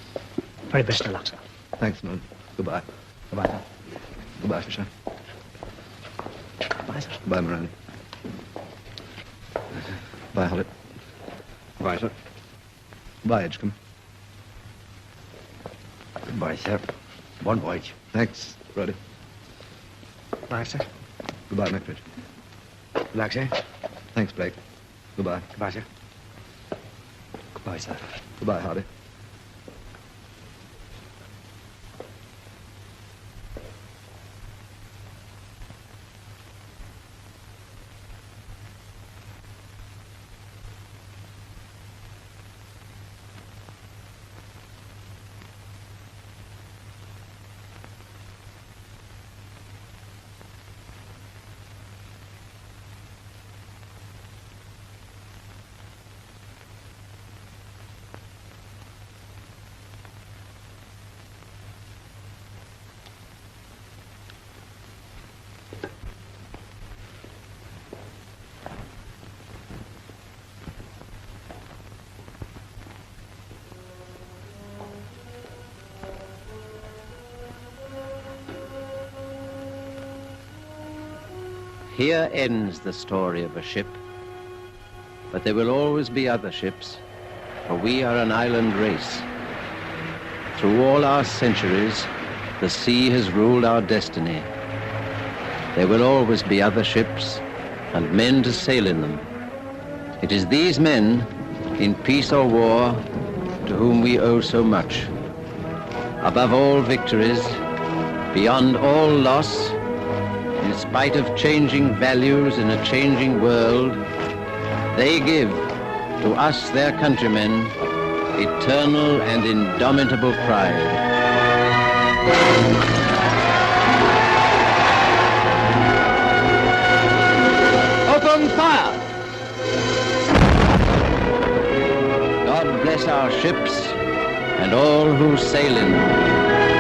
Very best of luck, sir. Thanks, Moon. Goodbye. Goodbye, sir. Goodbye, Fisher. Goodbye, sir. Goodbye, Morelli. Bye, Hollett. Goodbye, sir. Bye, Edgecombe. Goodbye, sir. Bon voyage. Thanks, Roddy. Bye, sir. Goodbye, Mickridge. Good luck, sir. Thanks, Blake. Goodbye. Goodbye, sir. Goodbye, sir. Goodbye, Hardy. Here ends the story of a ship, but there will always be other ships, for we are an island race. Through all our centuries, the sea has ruled our destiny. There will always be other ships and men to sail in them. It is these men, in peace or war, to whom we owe so much. Above all victories, beyond all loss, in spite of changing values in a changing world, they give to us, their countrymen, eternal and indomitable pride. Open fire! God bless our ships and all who sail in them.